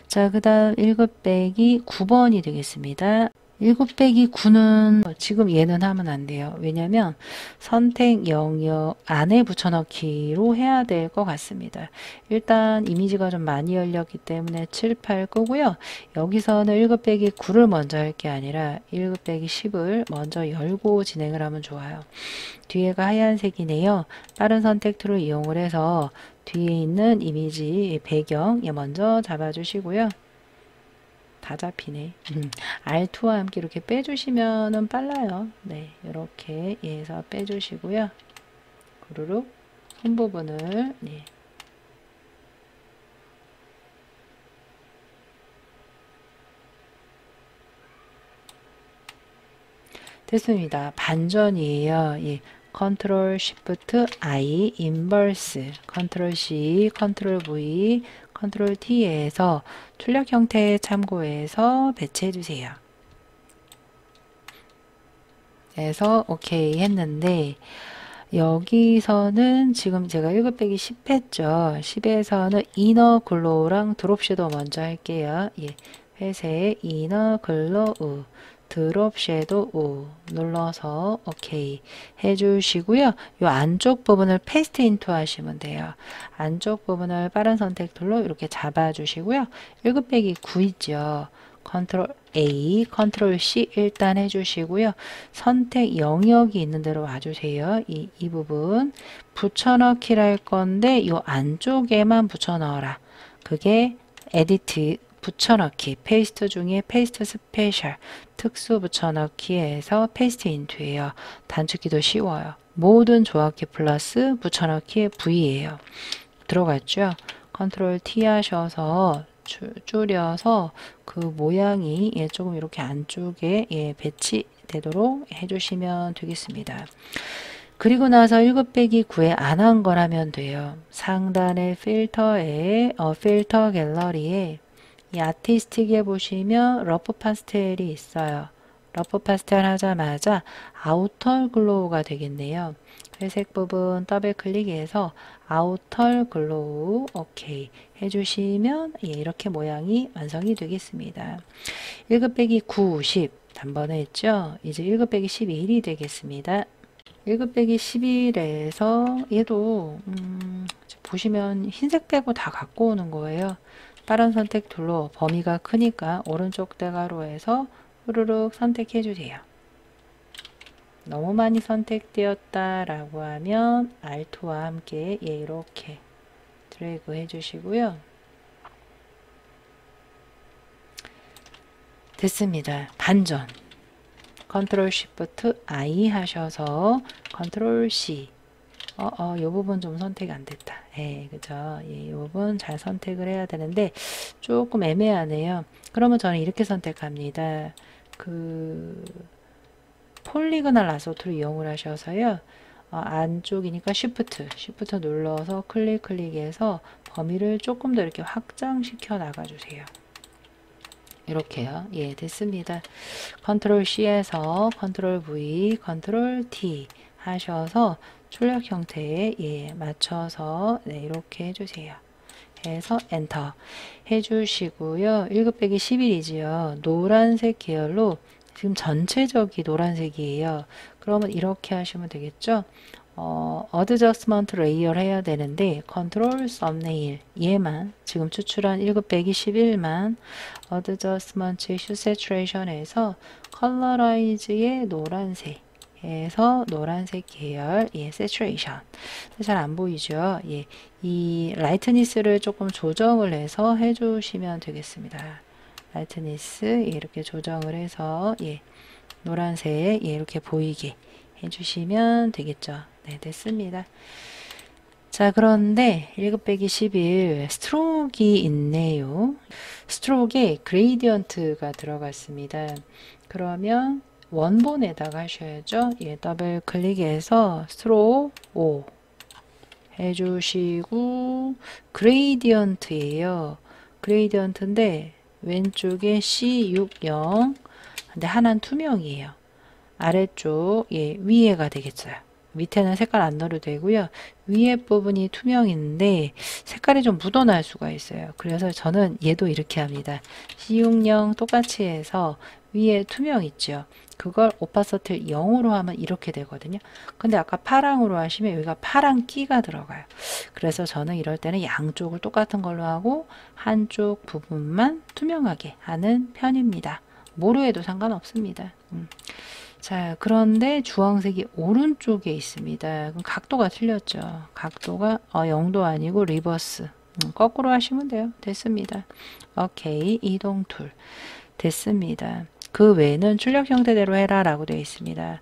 자, 그 다음 1급 9번이 되겠습니다. 1급 9는 지금 얘는 하면 안 돼요. 왜냐면 선택 영역 안에 붙여넣기로 해야 될 것 같습니다. 일단 이미지가 좀 많이 열렸기 때문에 7, 8 끄고요. 여기서는 1급 9를 먼저 할 게 아니라 1급 10을 먼저 열고 진행을 하면 좋아요. 뒤에가 하얀색이네요. 빠른 선택 툴을 이용을 해서 뒤에 있는 이미지 배경 먼저 잡아주시고요. 다 잡히네. R2와 함께 이렇게 빼주시면은 빨라요. 네, 이렇게 해서 빼주시고요. 구르륵 손 부분을 됐습니다. 반전이에요. 컨트롤 쉬프트 I 인버스, 컨트롤 C, 컨트롤 V, 컨트롤 T에서 출력 형태 참고해서 배치해 주세요. 그래서 오케이 했는데 여기서는 지금 제가 1급 10 했죠. 10에서는 이너 글로우랑 드롭 섀도우 먼저 할게요. 회색 이너 글로우 드롭 섀도우 눌러서 오케이 해주시고요. 이 안쪽 부분을 페이스트 인투 하시면 돼요. 안쪽 부분을 빠른 선택 툴로 이렇게 잡아주시고요. 1급 9 있죠. 컨트롤 A, 컨트롤 C 일단 해주시고요. 선택 영역이 있는 대로 와주세요. 이 부분 붙여넣기를 할 건데 이 안쪽에만 붙여넣어라. 그게 에디트 붙여넣기, 페이스트 중에 페이스트 스페셜, 특수 붙여넣기에서 페이스트 인투예요. 단축키도 쉬워요. 모든 조합키 플러스 붙여넣기의 V예요. 들어갔죠? 컨트롤 T 하셔서 줄여서 그 모양이 조금 이렇게 안쪽에 배치되도록 해주시면 되겠습니다. 그리고 나서 1급 9에 안 한 거라면 돼요. 상단의 필터에 필터 갤러리에 이 아티스틱에 보시면 러프 파스텔이 있어요. 러프 파스텔 하자마자 아우터 글로우가 되겠네요. 회색 부분 더블 클릭해서 아우터 글로우 오케이 해주시면 이렇게 모양이 완성이 되겠습니다. 1급 9, 10 단번에 했죠. 이제 1급 11이 되겠습니다. 1급 11에서 얘도 보시면 흰색 빼고 다 갖고 오는 거예요. 빠른 선택 툴로 범위가 크니까 오른쪽 대괄호에서 후루룩 선택해 주세요. 너무 많이 선택되었다 라고 하면 Alt2와 함께 이렇게 드래그 해주시고요. 됐습니다. 반전. 컨트롤 쉬프트 I 하셔서 컨트롤 C. 요 부분 좀 선택이 안 됐다. 예, 그죠? 예, 요 부분 잘 선택을 해야 되는데, 조금 애매하네요. 그러면 저는 이렇게 선택합니다. 폴리그널 라소트를 이용을 하셔서요. 안쪽이니까 Shift 눌러서 클릭해서 범위를 조금 더 이렇게 확장시켜 나가주세요. 이렇게요. 예, 됐습니다. 컨트롤 C에서 컨트롤 V, 컨트롤 T 하셔서 출력 형태에 예, 맞춰서 네, 이렇게 해주세요. 해서 엔터 해주시고요. 1급 빼기 11이지요. 노란색 계열로 지금 전체적이 노란색이에요. 그러면 이렇게 하시면 되겠죠. 어드저스먼트 레이어를 해야 되는데 컨트롤 썸네일 얘만 지금 추출한 1급 빼기 11만 어드저스먼트 이슈 세츄레이션에서 컬러라이즈의 노란색 해서 노란색 계열 예, 세츄레이션 잘 안 보이죠? 예, 이 라이트니스를 조금 조정을 해서 해주시면 되겠습니다. 라이트니스 예, 이렇게 조정을 해서 예, 노란색 예, 이렇게 보이게 해주시면 되겠죠. 네, 됐습니다. 자, 그런데 1급 빼기 11 스트로크가 있네요. 스트로크에 그레이디언트가 들어갔습니다. 그러면 원본에다가 하셔야죠. 예, 더블 클릭해서 스트로크 5 해주시고 그레이디언트예요. 그레이디언트인데 왼쪽에 C60 근데 하나는 투명이에요. 아래쪽 예, 위에가 되겠어요. 밑에는 색깔 안 넣어도 되고요. 위에 부분이 투명인데 색깔이 좀 묻어날 수가 있어요. 그래서 저는 얘도 이렇게 합니다. C60 똑같이 해서 위에 투명 있죠. 그걸 오파서티를 0으로 하면 이렇게 되거든요. 근데 아까 파랑으로 하시면 여기가 파랑 끼가 들어가요. 그래서 저는 이럴 때는 양쪽을 똑같은 걸로 하고 한쪽 부분만 투명하게 하는 편입니다. 뭐로 해도 상관없습니다. 자, 그런데 주황색이 오른쪽에 있습니다. 그럼 각도가 틀렸죠. 각도가 0도 아니고 리버스. 거꾸로 하시면 돼요. 됐습니다. 오케이. 이동 툴. 됐습니다. 그 외에는 출력 형태대로 해라 라고 되어 있습니다.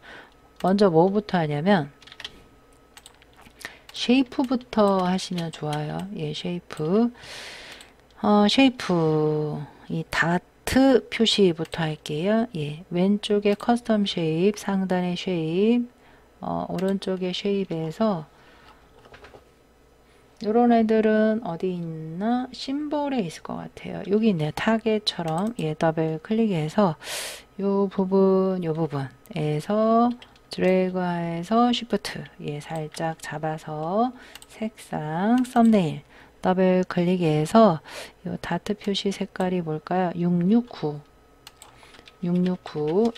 먼저 뭐부터 하냐면 쉐이프부터 하시면 좋아요. 예, 쉐이프. 쉐이프. 이 다트 표시부터 할게요. 예, 왼쪽에 커스텀 쉐입, 상단에 쉐입, 오른쪽에 쉐입에서 이런 애들은 어디 있나? 심볼에 있을 것 같아요. 여기 있네요. 타겟처럼 예, 더블 클릭해서 요 부분에서 드래그해서 쉬프트 예, 살짝 잡아서 색상 썸네일 더블 클릭해서 요 다트 표시 색깔이 뭘까요? 669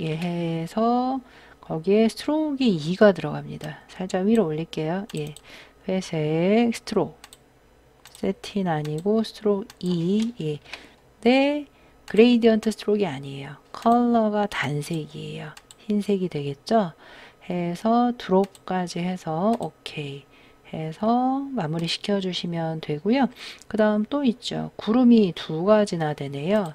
예, 해서 거기에 스트로크 2가 들어갑니다. 살짝 위로 올릴게요. 예, 회색 스트로크 세틴 아니고 스트로크 2 예. 네, 그레이디언트 스트로크이 아니에요. 컬러가 단색이에요. 흰색이 되겠죠? 해서 드롭까지 해서 오케이 해서 마무리 시켜주시면 되고요. 그 다음 또 있죠. 구름이 두 가지나 되네요.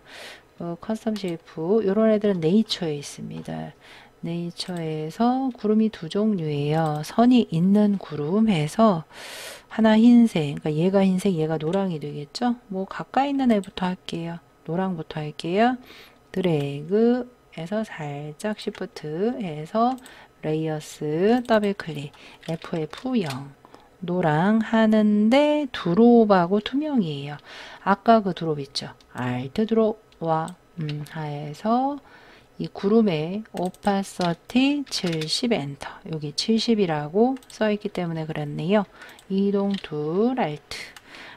커스텀 쉐이프 이런 애들은 네이처에 있습니다. 네이처에서 구름이 두 종류예요. 선이 있는 구름 해서 하나 흰색, 그러니까 얘가 흰색, 얘가 노랑이 되겠죠? 뭐 가까이 있는 애부터 할게요. 노랑부터 할게요. 드래그 해서 살짝 시프트 해서 레이어스 더블 클릭 FF0 노랑 하는데 드롭하고 투명이에요. 아까 그 드롭 있죠? 알트 드롭와 하에서 이 구름의 오파서티 70 엔터 여기 70이라고 써있기 때문에 그랬네요. 이동 툴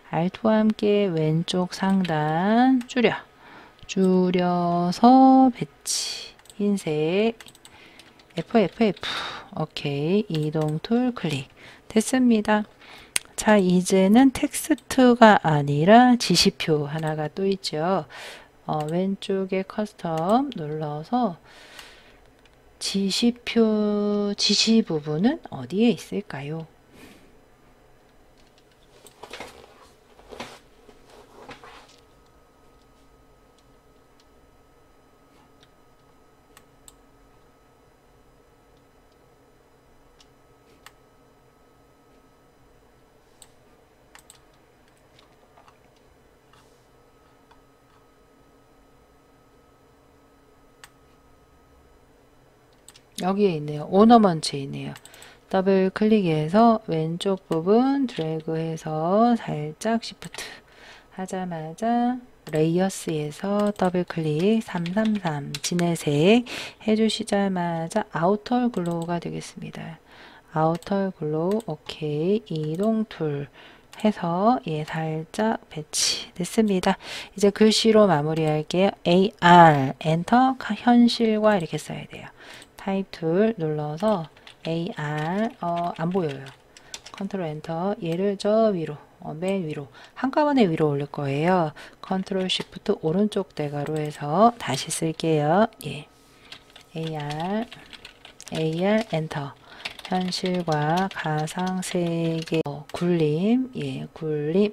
알트와 함께 왼쪽 상단 줄여서 배치 흰색 FFF 오케이 이동 툴 클릭 됐습니다. 자 이제는 텍스트가 아니라 지시표 하나가 또 있죠. 왼쪽에 커스텀 눌러서 지시표 지시 부분은 어디에 있을까요? 여기에 있네요. 오너먼트에 있네요. 더블 클릭해서 왼쪽 부분 드래그해서 살짝 시프트 하자마자 레이어스에서 더블 클릭 333 진해색 해주시자마자 아우터 글로우가 되겠습니다. 아우터 글로우 오케이 이동 툴 해서 살짝 배치 됐습니다. 이제 글씨로 마무리할게요. AR 엔터 현실과 이렇게 써야 돼요. 타입 툴 눌러서 AR 안 보여요. 컨트롤 엔터 얘를 저 위로 맨 위로 한꺼번에 위로 올릴 거예요. 컨트롤 시프트 오른쪽 대가로 해서 다시 쓸게요. AR 엔터 현실과 가상 세계 굴림 굴림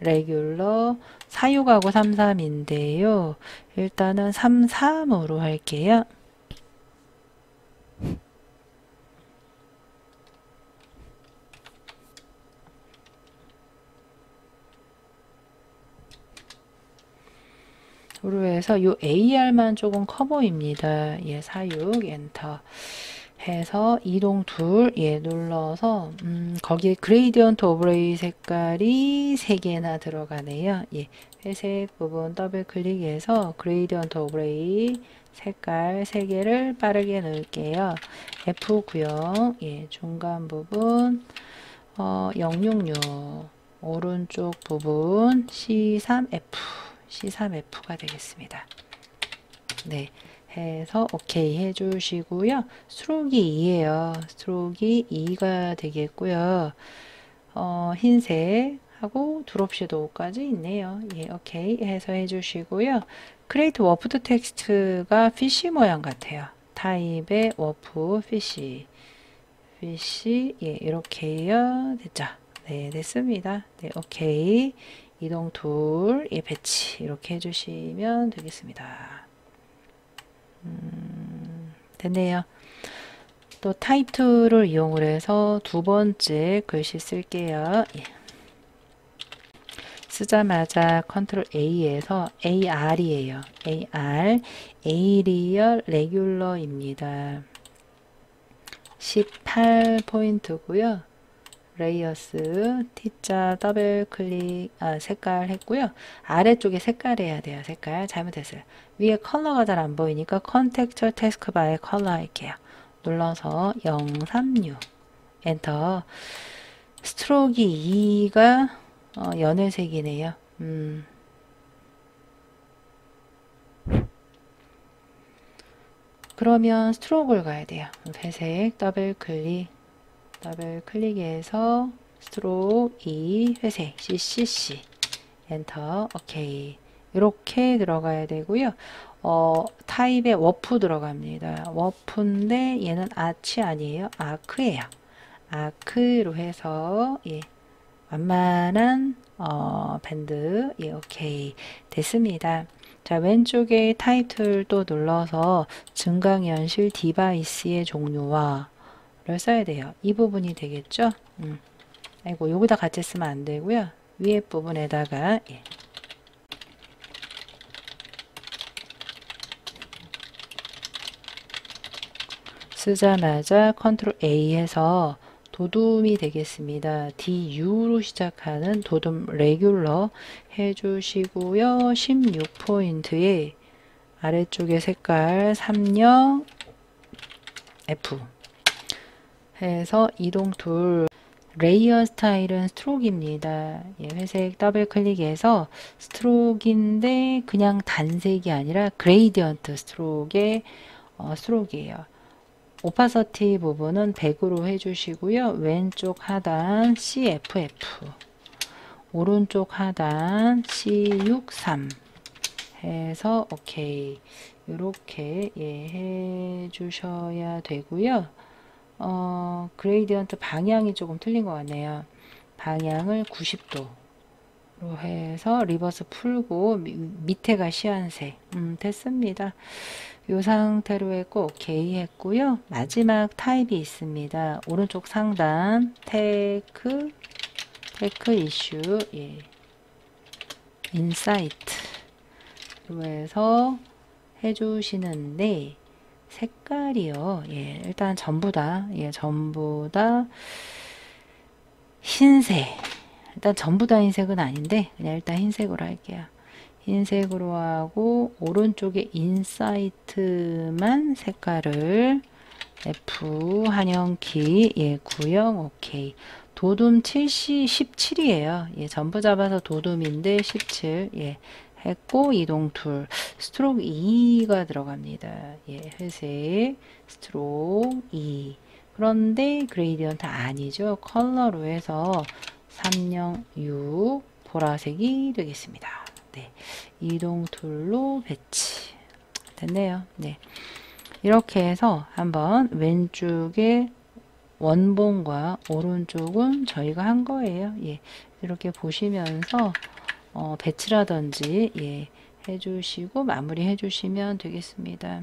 레귤러 사육하고 33인데요. 일단은 33으로 할게요. 으로 해서 요 AR만 조금 커 보입니다. 사육 엔터 해서 이동 툴 눌러서 거기에 그레이디언트 오브레이 색깔이 3개나 들어가네요. 회색 부분 더블 클릭해서 그레이디언트 오브레이 색깔 3개를 빠르게 넣을게요. F90 중간 부분 066 오른쪽 부분 C3F가 되겠습니다. 네. 해서 오케이 해주시고요. 스트로크이 2예요. 스트로크이 2가 되겠고요. 흰색 하고 드롭 섀도우까지 있네요. 오케이 해서 해주시고요. 크리에이트 워프드 텍스트가 피쉬 모양 같아요. 타입의 워프 피쉬 이렇게요. 됐죠? 네, 됐습니다. 네, 오케이. 이동 툴 배치 이렇게 해주시면 되겠습니다. 됐네요. 또 타입 툴을 이용을 해서 두 번째 글씨 쓸게요. 쓰자마자 컨트롤 A에서 AR이에요. AR 에이리얼 레귤러입니다. 18포인트고요. 레이어스 T자 더블 클릭 색깔 했고요. 아래쪽에 색깔 해야 돼요. 색깔 잘못했어요. 위에 컬러가 잘 안 보이니까 컨텍스처 태스크바에 컬러 할게요. 눌러서 036 엔터. 스트로크 2가 연회색이네요. 그러면 스트로크를 가야 돼요. 회색 더블 클릭해서 스트로크 2 회색 CCC 엔터 오케이 이렇게 들어가야 되고요. 타입의 워프 들어갑니다. 워프인데 얘는 아치 아니에요. 아크예요. 아크로 해서 완만한 밴드 오케이 됐습니다. 자 왼쪽에 타이틀 또 눌러서 증강현실 디바이스의 종류와 를 써야 돼요. 이 부분이 되겠죠? 아이고 여기다 같이 쓰면 안 되고요. 위에 부분에다가 쓰자마자 컨트롤 A 해서 도둠이 되겠습니다. DU로 시작하는 도둠 레귤러 해주시고요. 16포인트에 아래쪽에 색깔 30F 해서 이동 툴 레이어 스타일은 스트로크입니다. 회색 더블 클릭해서 스트로크인데 그냥 단색이 아니라 그레이디언트 스트로크의 스트로크예요. 오파서티 부분은 100으로 해주시고요. 왼쪽 하단 CFF 오른쪽 하단 C63 해서 오케이 이렇게 해주셔야 되고요. 그레이디언트 방향이 조금 틀린 것 같네요. 방향을 90도로 해서 리버스 풀고 밑에가 시안색 됐습니다. 이 상태로 했고 오케이 했고요. 마지막 타입이 있습니다. 오른쪽 상단 테크 이슈 인사이트로 해서 해주시는데 색깔이요. 예, 일단 전부 다, 예, 전부 다 흰색. 일단 전부 다 흰색은 아닌데, 그냥 일단 흰색으로 할게요. 흰색으로 하고, 오른쪽에 인사이트만 색깔을 F 한영키, 예, 구형, 오케이. 도둠 17이에요. 예, 전부 잡아서 도둠인데 17, 예, 했고, 이동 툴. 스트로크 2가 들어갑니다. 예, 회색, 스트로크 2. 그런데 그레이디언트 아니죠. 컬러로 해서 306 보라색이 되겠습니다. 네, 이동 툴로 배치. 됐네요. 네. 이렇게 해서 한번 왼쪽에 원본과 오른쪽은 저희가 한 거예요. 예, 이렇게 보시면서 배치라든지 예, 해주시고 마무리 해주시면 되겠습니다.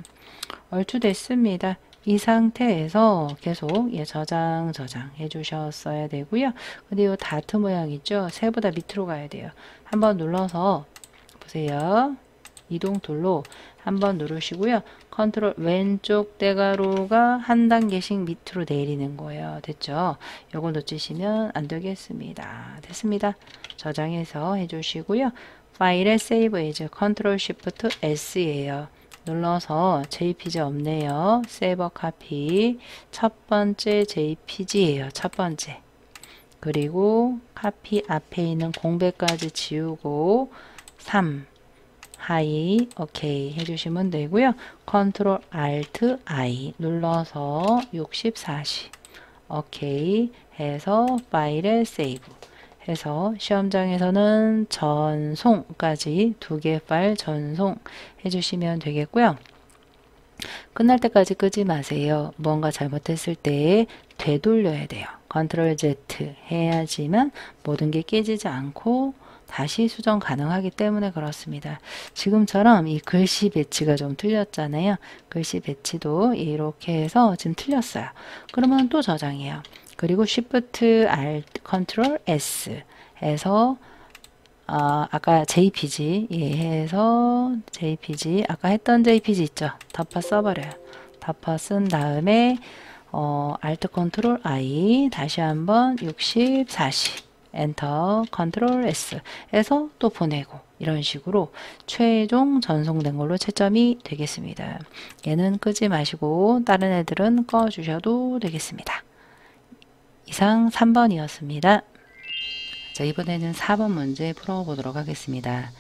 얼추 됐습니다. 이 상태에서 계속 예, 저장 해주셨어야 되고요. 근데 이 다트 모양 있죠? 새보다 밑으로 가야 돼요. 한번 눌러서 보세요. 이동 툴로 한번 누르시고요. 컨트롤 왼쪽 대가로가 한 단계씩 밑으로 내리는 거예요. 됐죠? 요거 놓치시면 안 되겠습니다. 됐습니다. 저장해서 해주시고요. 파일에 세이브 에이즈 컨트롤 쉬프트 S예요. 눌러서 JPG 없네요. 세이버 카피 첫 번째 JPG예요. 첫 번째. 그리고 카피 앞에 있는 공백까지 지우고 3 하이 오케이 해주시면 되고요. 컨트롤 알트 I 눌러서 60, 40 오케이 해서 파일에 세이브 해서 시험장에서는 전송까지 2개 파일 전송 해주시면 되겠고요. 끝날 때까지 끄지 마세요. 뭔가 잘못했을 때 되돌려야 돼요. 컨트롤 Z 해야지만 모든 게 깨지지 않고 다시 수정 가능하기 때문에 그렇습니다. 지금처럼 이 글씨 배치가 좀 틀렸잖아요. 글씨 배치도 이렇게 해서 지금 틀렸어요. 그러면 또 저장해요. 그리고 Shift Alt Ctrl S 해서 아까 JPG 예, 해서 JPG 아까 했던 JPG 있죠. 덮어 써버려요. 덮어 쓴 다음에 Alt Ctrl I 다시 한번 60, 40 엔터 컨트롤 S 해서 또 보내고 이런 식으로 최종 전송된 걸로 채점이 되겠습니다. 얘는 끄지 마시고 다른 애들은 꺼 주셔도 되겠습니다. 이상 3번이었습니다. 자, 이번에는 4번 문제 풀어보도록 하겠습니다.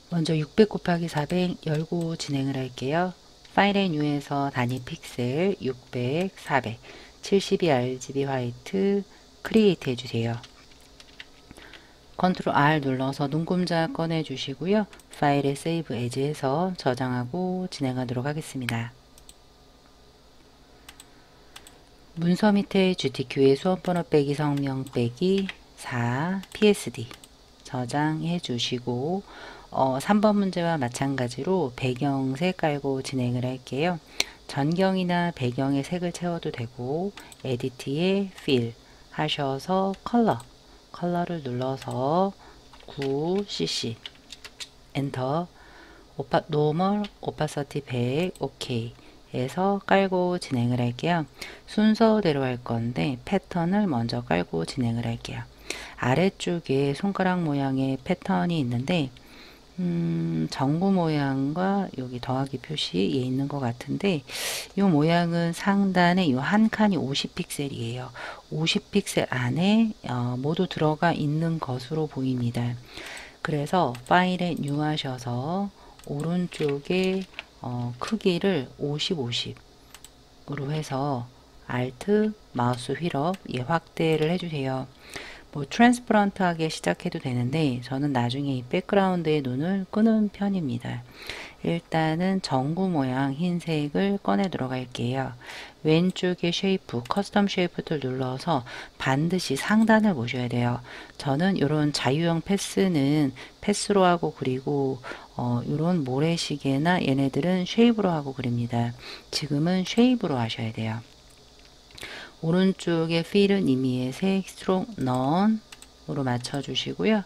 먼저 600 곱하기 400 열고 진행을 할게요. 파일 앤 뉴에서 단위 픽셀 600, 400, 72 RGB 화이트 크리에이트 해주세요. 컨트롤 R 눌러서 눈금자 꺼내 주시고요. 파일에 세이브 에즈해서 저장하고 진행하도록 하겠습니다. 문서 밑에 GTQ에 수험번호 빼기 성명 빼기 4 PSD 저장해 주시고 3번 문제와 마찬가지로 배경색 깔고 진행을 할게요. 전경이나 배경의 색을 채워도 되고 에디트에 필 하셔서 컬러를 눌러서 9cc 엔터 노멀 오파서티 100 오케이 해서 깔고 진행을 할게요. 순서대로 할 건데 패턴을 먼저 깔고 진행을 할게요. 아래쪽에 손가락 모양의 패턴이 있는데 전구 모양과 여기 더하기 표시 에 있는 것 같은데 이 모양은 상단에 이 한 칸이 50픽셀이에요. 50픽셀 안에 모두 들어가 있는 것으로 보입니다. 그래서 파일에 뉴 하셔서 오른쪽에 크기를 50, 50으로 해서 Alt 마우스 휠업 확대를 해주세요. 뭐 트랜스퍼런트하게 시작해도 되는데 저는 나중에 이 백그라운드의 눈을 끄는 편입니다. 일단은 전구 모양 흰색을 꺼내 들어갈게요. 왼쪽에 쉐이프, 커스텀 쉐이프 툴 눌러서 반드시 상단을 보셔야 돼요. 저는 이런 자유형 패스는 패스로 하고 그리고 이런 모래시계나 얘네들은 쉐이브로 하고 그립니다. 지금은 쉐이브로 하셔야 돼요. 오른쪽에 필은 이미의 색 스트롱 넌으로 맞춰 주시고요.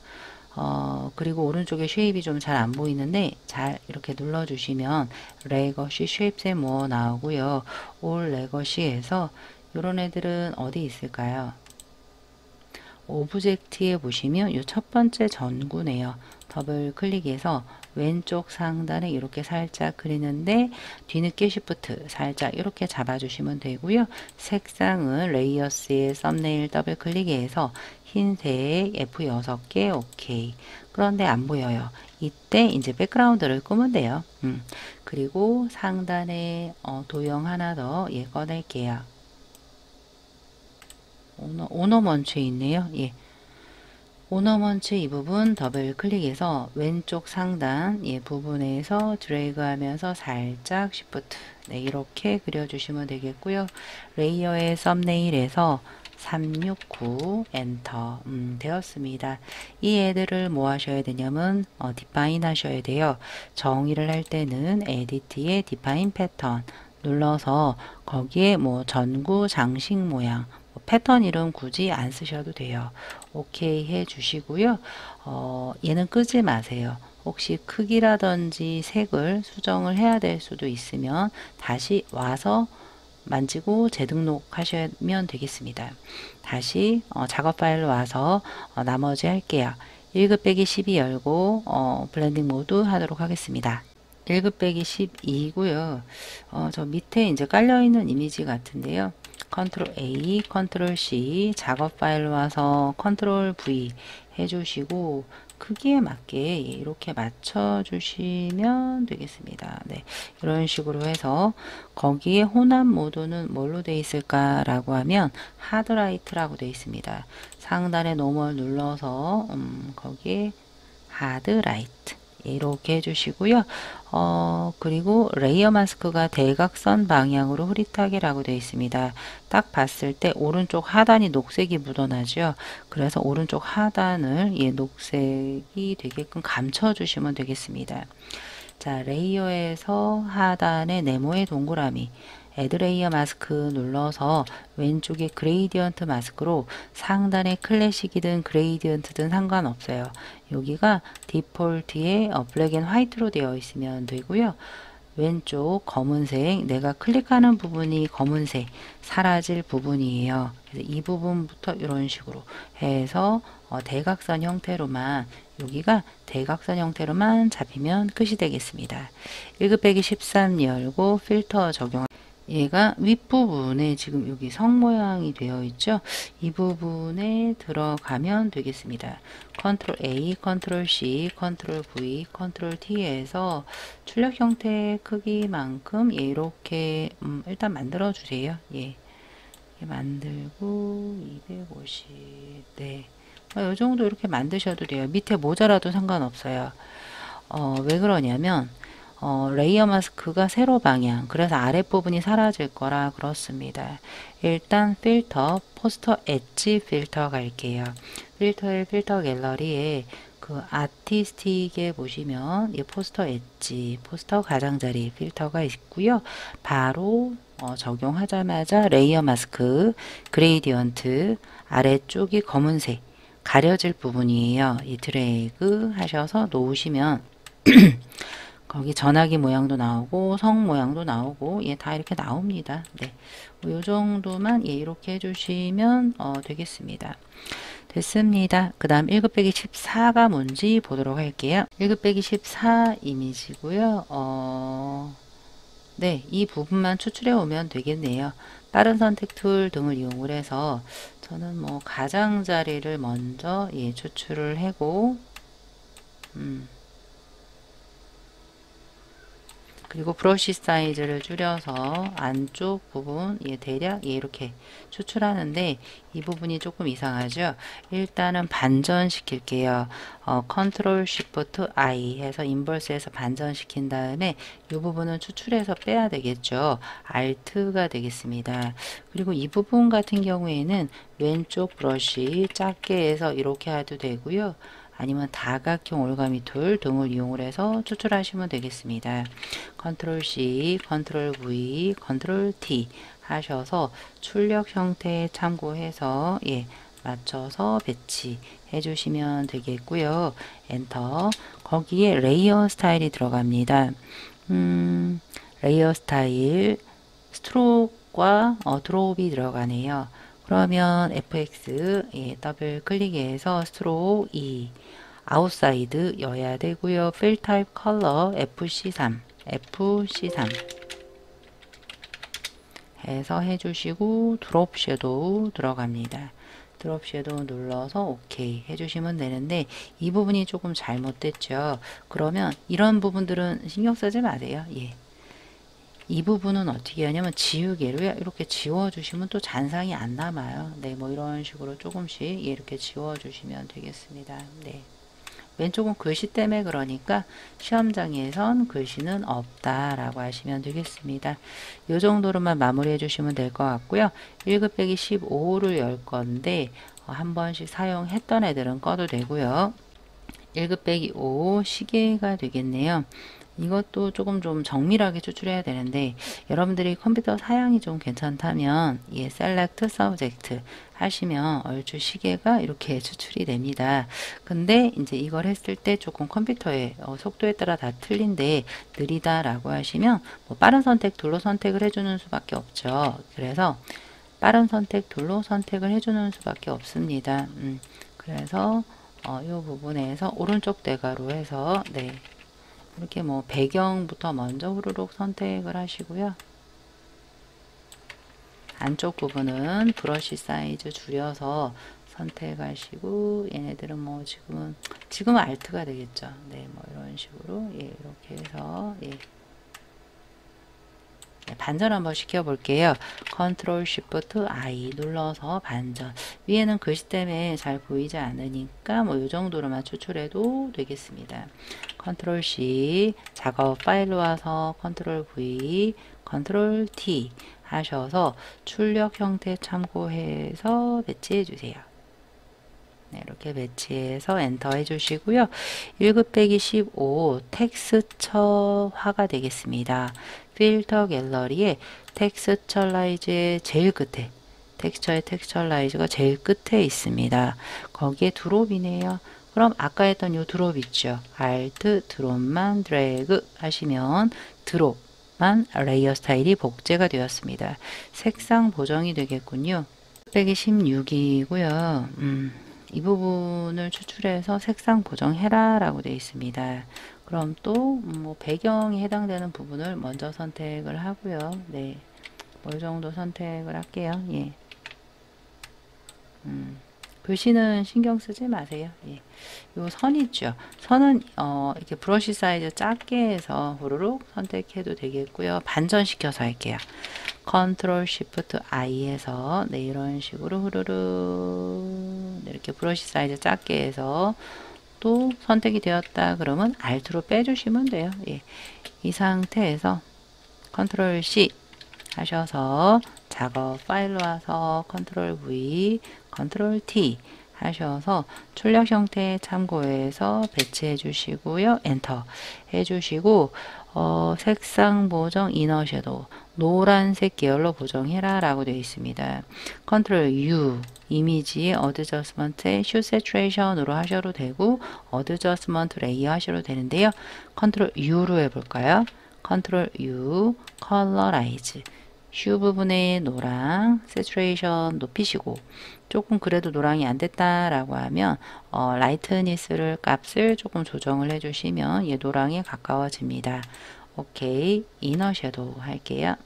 그리고 오른쪽에 쉐입이 좀 잘 안 보이는데 잘 이렇게 눌러주시면 레거시 쉐입스 앤 모어 나오고요. 올 레거시에서 요런 애들은 어디 있을까요? 오브젝트에 보시면 이 첫 번째 전구네요. 더블 클릭해서 왼쪽 상단에 이렇게 살짝 그리는데 뒤늦게 쉬프트 살짝 이렇게 잡아주시면 되고요. 색상은 레이어스의 썸네일 더블 클릭해서 흰색 F6개 오케이. 그런데 안 보여요. 이때 이제 백그라운드를 끄면 돼요. 그리고 상단에 도형 하나 더 꺼낼게요. 오너먼츠에 있네요. 예. 오너먼츠 이 부분 더블 클릭해서 왼쪽 상단 부분에서 드래그 하면서 살짝 쉬프트 네, 이렇게 그려주시면 되겠고요. 레이어의 썸네일에서 369 엔터 되었습니다. 이 애들을 뭐 하셔야 되냐면 디파인 하셔야 돼요. 정의를 할 때는 에디트의 디파인 패턴 눌러서 거기에 뭐 전구 장식 모양 패턴 이름 굳이 안 쓰셔도 돼요. 오케이 해 주시고요. 얘는 끄지 마세요. 혹시 크기라든지 색을 수정을 해야 될 수도 있으면 다시 와서 만지고 재등록하시면 되겠습니다. 다시 작업 파일로 와서 나머지 할게요. 1급 빼기 12 열고 블렌딩 모드 하도록 하겠습니다. 1급 빼기 12고요. 저 밑에 이제 깔려있는 이미지 같은데요. 컨트롤 A, 컨트롤 C, 작업 파일로 와서 컨트롤 V 해주시고 크기에 맞게 이렇게 맞춰주시면 되겠습니다. 네, 이런 식으로 해서 거기에 혼합 모드는 뭘로 되어 있을까라고 하면 하드라이트라고 되어 있습니다. 상단에 노멀 눌러서 거기에 하드라이트 이렇게 해주시고요. 그리고 레이어 마스크가 대각선 방향으로 흐릿하게라고 되어 있습니다. 딱 봤을 때 오른쪽 하단이 녹색이 묻어나죠. 그래서 오른쪽 하단을 녹색이 되게끔 감춰주시면 되겠습니다. 자, 레이어에서 하단에 네모의 동그라미 애드 레이어 마스크 눌러서 왼쪽에 그레이디언트 마스크로 상단에 클래식이든 그레이디언트든 상관없어요. 여기가 디폴트에 블랙 앤 화이트로 되어 있으면 되고요. 왼쪽 검은색 내가 클릭하는 부분이 검은색 사라질 부분이에요. 그래서 이 부분부터 이런 식으로 해서 대각선 형태로만 여기가 대각선 형태로만 잡히면 끝이 되겠습니다. 1급 빼기 13 열고 필터 적용 얘가 윗부분에 지금 여기 성 모양이 되어 있죠. 이 부분에 들어가면 되겠습니다. 컨트롤 A, 컨트롤 C, 컨트롤 V, 컨트롤 T에서 출력 형태 크기만큼 이렇게 일단 만들어 주세요. 예. 만들고 250. 네. 이 정도 이렇게 만드셔도 돼요. 밑에 모자라도 상관없어요. 왜 그러냐면 레이어 마스크가 세로 방향 그래서 아랫부분이 사라질 거라 그렇습니다. 일단 필터 포스터 엣지 필터 갈게요. 필터의 필터 갤러리에 그 아티스틱에 보시면 이 포스터 엣지 포스터 가장자리 필터가 있고요. 바로 적용하자마자 레이어 마스크 그레이디언트 아래쪽이 검은색 가려질 부분이에요. 이 드래그 하셔서 놓으시면 거기 전화기 모양도 나오고 성 모양도 나오고 다 이렇게 나옵니다. 네, 요 정도만 이렇게 해주시면 되겠습니다. 됐습니다. 그 다음 1급 빼기 14가 뭔지 보도록 할게요. 1급 빼기 14 이미지고요. 네, 이 부분만 추출해 오면 되겠네요. 빠른 선택 툴 등을 이용을 해서 저는 뭐 가장자리를 먼저 추출을 하고 그리고 브러쉬 사이즈를 줄여서 안쪽 부분 대략 이렇게 추출하는데 이 부분이 조금 이상하죠. 일단은 반전시킬게요. 컨트롤 쉬프트 I 해서 인버스에서 반전시킨 다음에 이 부분은 추출해서 빼야 되겠죠. Alt가 되겠습니다. 그리고 이 부분 같은 경우에는 왼쪽 브러쉬 작게 해서 이렇게 해도 되고요. 아니면 다각형 올가미 툴 등을 이용을 해서 추출하시면 되겠습니다. 컨트롤 C, 컨트롤 V, 컨트롤 T 하셔서 출력 형태 참고해서 맞춰서 배치해 주시면 되겠고요. 엔터. 거기에 레이어 스타일이 들어갑니다. 레이어 스타일 스트로크와 드롭이 들어가네요. 그러면 FX 더블 클릭해서 스트로크 2 아웃사이드 여야 되고요. 필 타입 컬러 FC3 해서 해주시고 드롭 섀도우 들어갑니다. 드롭 섀도우 눌러서 오케이 해주시면 되는데 이 부분이 조금 잘못됐죠. 그러면 이런 부분들은 신경 쓰지 마세요. 예. 이 부분은 어떻게 하냐면 지우개로 이렇게 지워주시면 또 잔상이 안 남아요. 네, 뭐 이런 식으로 조금씩 이렇게 지워주시면 되겠습니다. 네. 왼쪽은 글씨 때문에 그러니까 시험장에선 글씨는 없다라고 하시면 되겠습니다. 이 정도로만 마무리해 주시면 될 것 같고요. 1급 빼기 15를 열 건데 한 번씩 사용했던 애들은 꺼도 되고요. 1급 빼기 5 시계가 되겠네요. 이것도 조금 좀 정밀하게 추출해야 되는데 여러분들이 컴퓨터 사양이 좀 괜찮다면 Select Subject 하시면 얼추 시계가 이렇게 추출이 됩니다. 근데 이제 이걸 했을 때 조금 컴퓨터의 속도에 따라 다 틀린데 느리다라고 하시면 뭐 빠른 선택 툴로 선택을 해주는 수밖에 없죠. 그래서 빠른 선택 툴로 선택을 해주는 수밖에 없습니다. 그래서 이 부분에서 오른쪽 대괄호 해서 네. 이렇게 뭐 배경부터 먼저 후루룩 선택을 하시고요. 안쪽 부분은 브러쉬 사이즈 줄여서 선택하시고 얘네들은 뭐 지금은 알트가 되겠죠. 네, 뭐 이런 식으로 이렇게 해서 반전 한번 시켜볼게요. 컨트롤 쉬프트 I 눌러서 반전. 위에는 글씨 때문에 잘 보이지 않으니까 뭐 이 정도로만 추출해도 되겠습니다. 컨트롤 C 작업 파일로 와서 컨트롤 V 컨트롤 T 하셔서 출력 형태 참고해서 배치해 주세요. 네, 이렇게 배치해서 엔터 해주시고요. 1급 빼기 15 텍스처화가 되겠습니다. 필터 갤러리에 텍스처라이즈의 제일 끝에 텍스처의 텍스처라이즈가 제일 끝에 있습니다. 거기에 드롭이네요. 그럼 아까 했던 요 드롭 있죠. Alt 드롭만 드래그 하시면 드롭만 레이어 스타일이 복제가 되었습니다. 색상 보정이 되겠군요. 빼기 16이고요. 이 부분을 추출해서 색상 보정해라 라고 되어 있습니다. 그럼 또 뭐 배경에 해당되는 부분을 먼저 선택을 하고요. 네, 뭐 이 정도 선택을 할게요. 예. 글씨는 신경 쓰지 마세요. 예. 요 선 있죠. 선은 이렇게 브러쉬 사이즈 작게 해서 후루룩 선택해도 되겠고요. 반전시켜서 할게요. 컨트롤 쉬프트 I 해서 네, 이런 식으로 후루룩 이렇게 브러쉬 사이즈 작게 해서 또 선택이 되었다 그러면 Alt로 빼주시면 돼요. 예. 이 상태에서 컨트롤 C 하셔서 작업 파일로 와서 컨트롤 V 컨트롤 T 하셔서 출력 형태 참고해서 배치해 주시고요. 엔터 해 주시고 색상 보정 이너 섀도우 노란색 계열로 보정해라 라고 되어 있습니다. 컨트롤 U 이미지의 어드저스먼트에 슈 세츄레이션으로 하셔도 되고 어드저스먼트 레이어 하셔도 되는데요. 컨트롤 U로 해볼까요? 컨트롤 U 컬러라이즈 슈 부분에 노랑 세츄레이션 높이시고 조금 그래도 노랑이 안 됐다라고 하면 라이트니스를 값을 조금 조정을 해주시면 얘 노랑에 가까워집니다. 오케이. 이너 섀도우 할게요.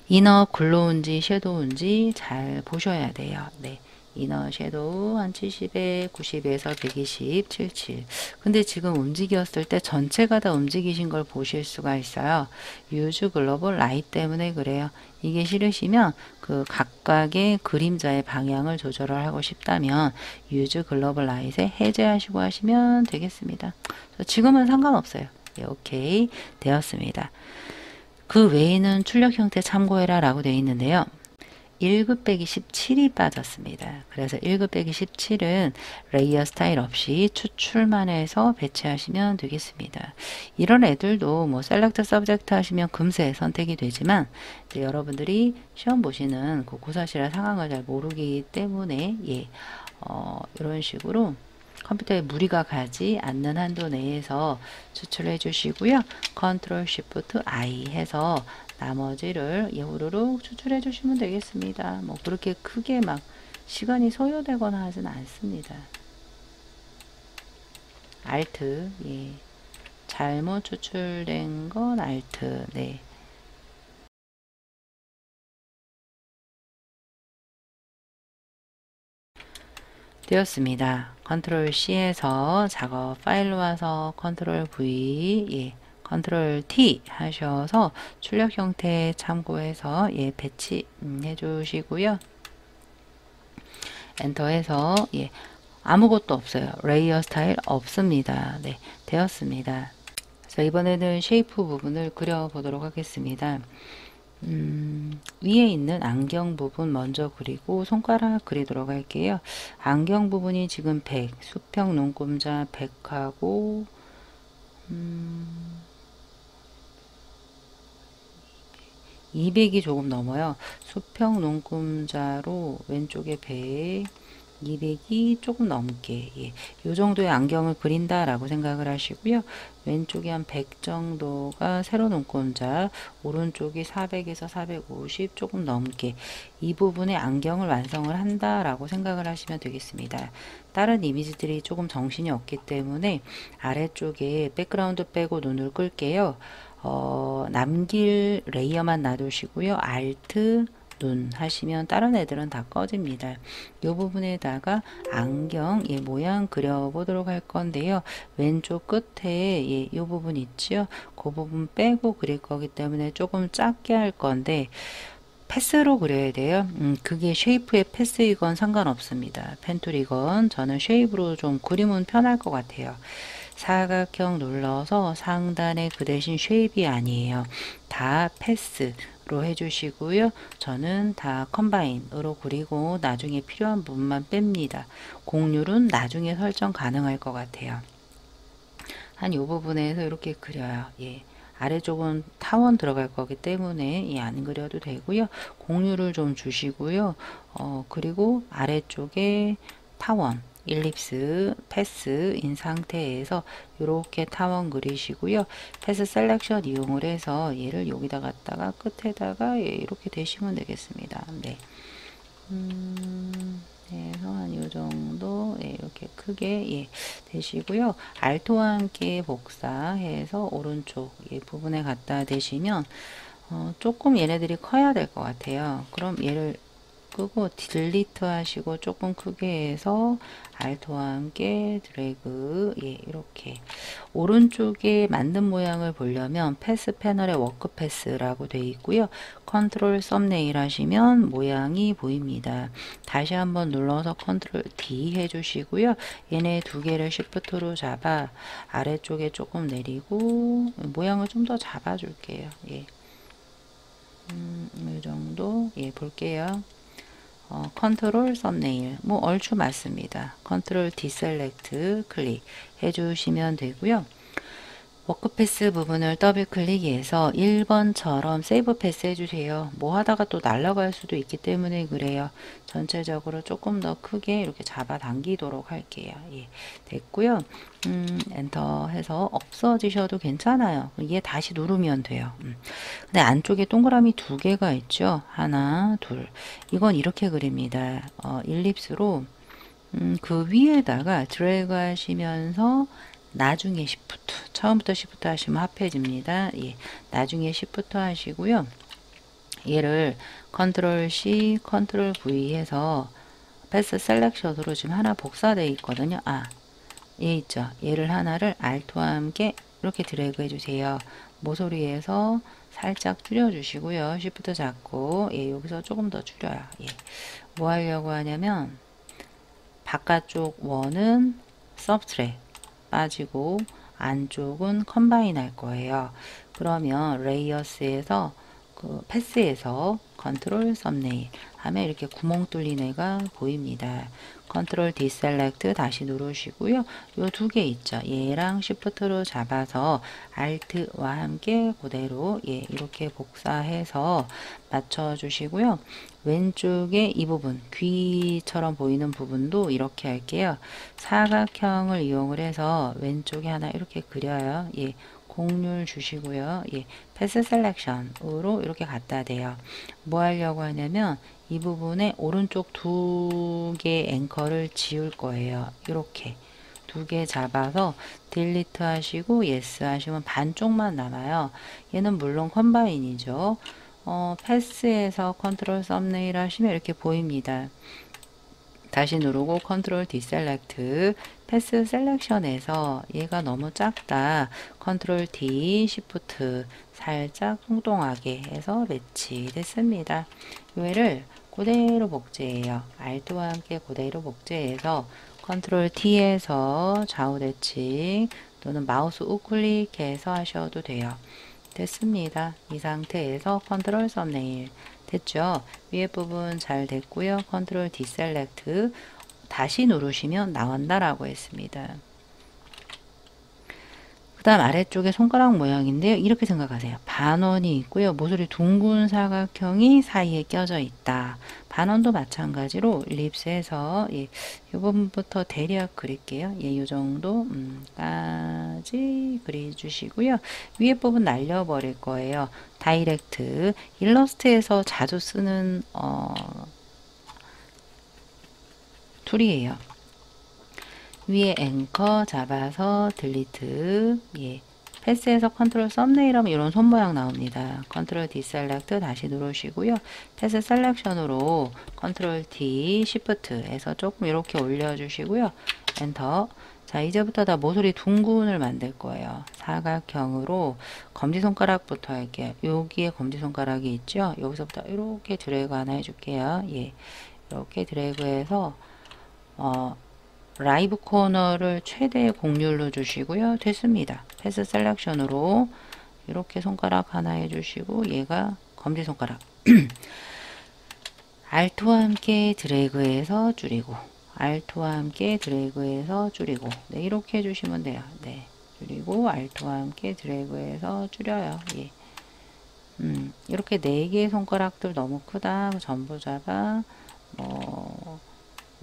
이너 글로우인지 섀도우인지 잘 보셔야 돼요. 네. 이너 섀도우 한 70에 90에서 120, 77. 근데 지금 움직였을 때 전체가 다 움직이신 걸 보실 수가 있어요. 유즈 글로벌 라이트 때문에 그래요. 이게 싫으시면 그 각각의 그림자의 방향을 조절을 하고 싶다면 유즈 글로벌 라이트에 해제하시고 하시면 되겠습니다. 지금은 상관없어요. 네, 오케이 되었습니다. 그 외에는 출력 형태 참고해라 라고 되어 있는데요. 1급 빼기 17이 빠졌습니다. 그래서 1급 빼기 17은 레이어 스타일 없이 추출만 해서 배치하시면 되겠습니다. 이런 애들도 뭐 셀렉트 서브젝트 하시면 금세 선택이 되지만 이제 여러분들이 시험 보시는 그 고사실의 상황을 잘 모르기 때문에 이런 식으로 컴퓨터에 무리가 가지 않는 한도 내에서 추출해 주시고요. 컨트롤 쉬프트 I 해서 나머지를 후루룩 추출해 주시면 되겠습니다. 뭐 그렇게 크게 막 시간이 소요되거나 하진 않습니다. Alt, 잘못 추출된 건 Alt, 되었습니다. 컨트롤 C에서 작업 파일로 와서 컨트롤 V, 컨트롤 T 하셔서 출력 형태 참고해서 배치해 주시고요. 엔터해서 아무것도 없어요. 레이어 스타일 없습니다. 네, 되었습니다. 자, 이번에는 쉐이프 부분을 그려보도록 하겠습니다. 위에 있는 안경 부분 먼저 그리고 손가락 그리도록 할게요. 안경 부분이 지금 100, 수평 눈금자 100하고 200이 조금 넘어요. 수평 눈금자로 왼쪽에 100, 200이 조금 넘게 이 정도의 안경을 그린다라고 생각을 하시고요. 왼쪽이 한 100 정도가 세로 눈금자, 오른쪽이 400에서 450 조금 넘게 이 부분에 안경을 완성을 한다라고 생각을 하시면 되겠습니다. 다른 이미지들이 조금 정신이 없기 때문에 아래쪽에 백그라운드 빼고 눈을 끌게요. 남길 레이어만 놔두시고요. Alt 눈 하시면 다른 애들은 다 꺼집니다. 이 부분에다가 안경 모양 그려보도록 할 건데요. 왼쪽 끝에 이 부분 있죠. 그 부분 빼고 그릴 거기 때문에 조금 작게 할 건데 패스로 그려야 돼요. 그게 쉐이프의 패스이건 상관없습니다. 펜툴이건 저는 쉐이프로 좀 그리면 편할 것 같아요. 사각형 눌러서 상단에 그 대신 쉐입이 아니에요. 다 패스로 해주시고요. 저는 다 컴바인으로 그리고 나중에 필요한 부분만 뺍니다. 곡률은 나중에 설정 가능할 것 같아요. 한 이 부분에서 이렇게 그려요. 아래쪽은 타원 들어갈 거기 때문에 안 그려도 되고요. 곡률을 좀 주시고요. 그리고 아래쪽에 타원 일립스 패스인 상태에서 이렇게 타원 그리시고요. 패스 셀렉션 이용을 해서 얘를 여기다 갖다가 끝에다가 이렇게 대시면 되겠습니다. 네. 그래서 한 이 정도 이렇게 크게 되시고요. 알토와 함께 복사해서 오른쪽 부분에 갖다 대시면 조금 얘네들이 커야 될 것 같아요. 그럼 얘를 끄고 딜리트 하시고 조금 크게 해서 알트와 함께 드래그 이렇게 오른쪽에 만든 모양을 보려면 패스 패널에 워크 패스라고 되어 있고요. 컨트롤 썸네일 하시면 모양이 보입니다. 다시 한번 눌러서 컨트롤 D 해주시고요. 얘네 두 개를 시프트로 잡아 아래쪽에 조금 내리고 모양을 좀 더 잡아 줄게요. 이 정도 볼게요. 컨트롤 썸네일 뭐 얼추 맞습니다. 컨트롤 디셀렉트 클릭 해주시면 되고요. 워크패스 부분을 더블 클릭해서 1번처럼 세이브 패스 해주세요. 뭐 하다가 또 날아갈 수도 있기 때문에 그래요. 전체적으로 조금 더 크게 이렇게 잡아 당기도록 할게요. 됐고요. 엔터 해서 없어지셔도 괜찮아요. 얘 다시 누르면 돼요. 근데 안쪽에 동그라미 두 개가 있죠. 하나, 둘. 이건 이렇게 그립니다. 일립스로 그 위에다가 드래그 하시면서 나중에 시프트 처음부터 시프트 하시면 합해집니다. 나중에 시프트 하시고요. 얘를 컨트롤 C 컨트롤 V 해서 패스 셀렉션으로 지금 하나 복사되어 있거든요. 얘 있죠. 얘를 하나를 Alt와 함께 이렇게 드래그 해주세요. 모서리에서 살짝 줄여주시고요. 시프트 잡고 여기서 조금 더 줄여요. 뭐 하려고 하냐면 바깥쪽 원은 서브트랙 빠지고 안쪽은 컴바인 할 거예요. 그러면 레이어스에서 그 패스에서 컨트롤 썸네일 하면 이렇게 구멍 뚫린 애가 보입니다. 컨트롤 디셀렉트 다시 누르시고요. 요 두 개 있죠. 얘랑 시프트로 잡아서 알트와 함께 그대로 이렇게 복사해서 맞춰 주시고요. 왼쪽에 이 부분 귀처럼 보이는 부분도 이렇게 할게요. 사각형을 이용을 해서 왼쪽에 하나 이렇게 그려요. 공률 주시고요. 패스 셀렉션으로 이렇게 갖다 대요. 뭐 하려고 하냐면 이 부분에 오른쪽 두 개 앵커를 지울 거예요. 이렇게 두 개 잡아서 딜리트 하시고 예스 하시면 반쪽만 남아요. 얘는 물론 컴바인이죠. 패스에서 컨트롤 썸네일 하시면 이렇게 보입니다. 다시 누르고 컨트롤 디셀렉트 패스 셀렉션에서 얘가 너무 작다. 컨트롤 D 시프트 살짝 통통하게 해서 매치 됐습니다. 얘를 그대로 복제해요. 알트와 함께 그대로 복제해서 컨트롤 T에서 좌우 대칭 또는 마우스 우클릭해서 하셔도 돼요. 됐습니다. 이 상태에서 컨트롤 썸네일 됐죠? 위에 부분 잘 됐고요. 컨트롤 디셀렉트 다시 누르시면 나온다라고 했습니다. 그 다음 아래쪽에 손가락 모양인데요. 이렇게 생각하세요. 반원이 있고요. 모서리 둥근 사각형이 사이에 껴져 있다. 반원도 마찬가지로 립스에서 이 부분부터 대략 그릴게요. 이 정도 까지 그려주시고요. 위에 부분 날려버릴 거예요. 다이렉트 일러스트에서 자주 쓰는 툴이에요. 위에 앵커 잡아서 딜리트 패스에서 컨트롤 썸네일 하면 이런 손 모양 나옵니다. 컨트롤 디셀렉트 다시 누르시고요. 패스 셀렉션으로 컨트롤 D 시프트에서 조금 이렇게 올려주시고요. 엔터. 자, 이제부터 다 모서리 둥근을 만들 거예요. 사각형으로 검지손가락부터 할게요. 여기에 검지손가락이 있죠. 여기서부터 이렇게 드래그 하나 해줄게요. 이렇게 드래그해서 라이브 코너를 최대 공률로 주시고요. 됐습니다. 패스 셀렉션으로 이렇게 손가락 하나 해주시고 얘가 검지손가락 알트와 함께 드래그해서 줄이고 알트와 함께 드래그해서 줄이고 이렇게 해주시면 돼요. 줄이고 알트와 함께 드래그해서 줄여요. 이렇게 4개의 손가락들 너무 크다. 전부 잡아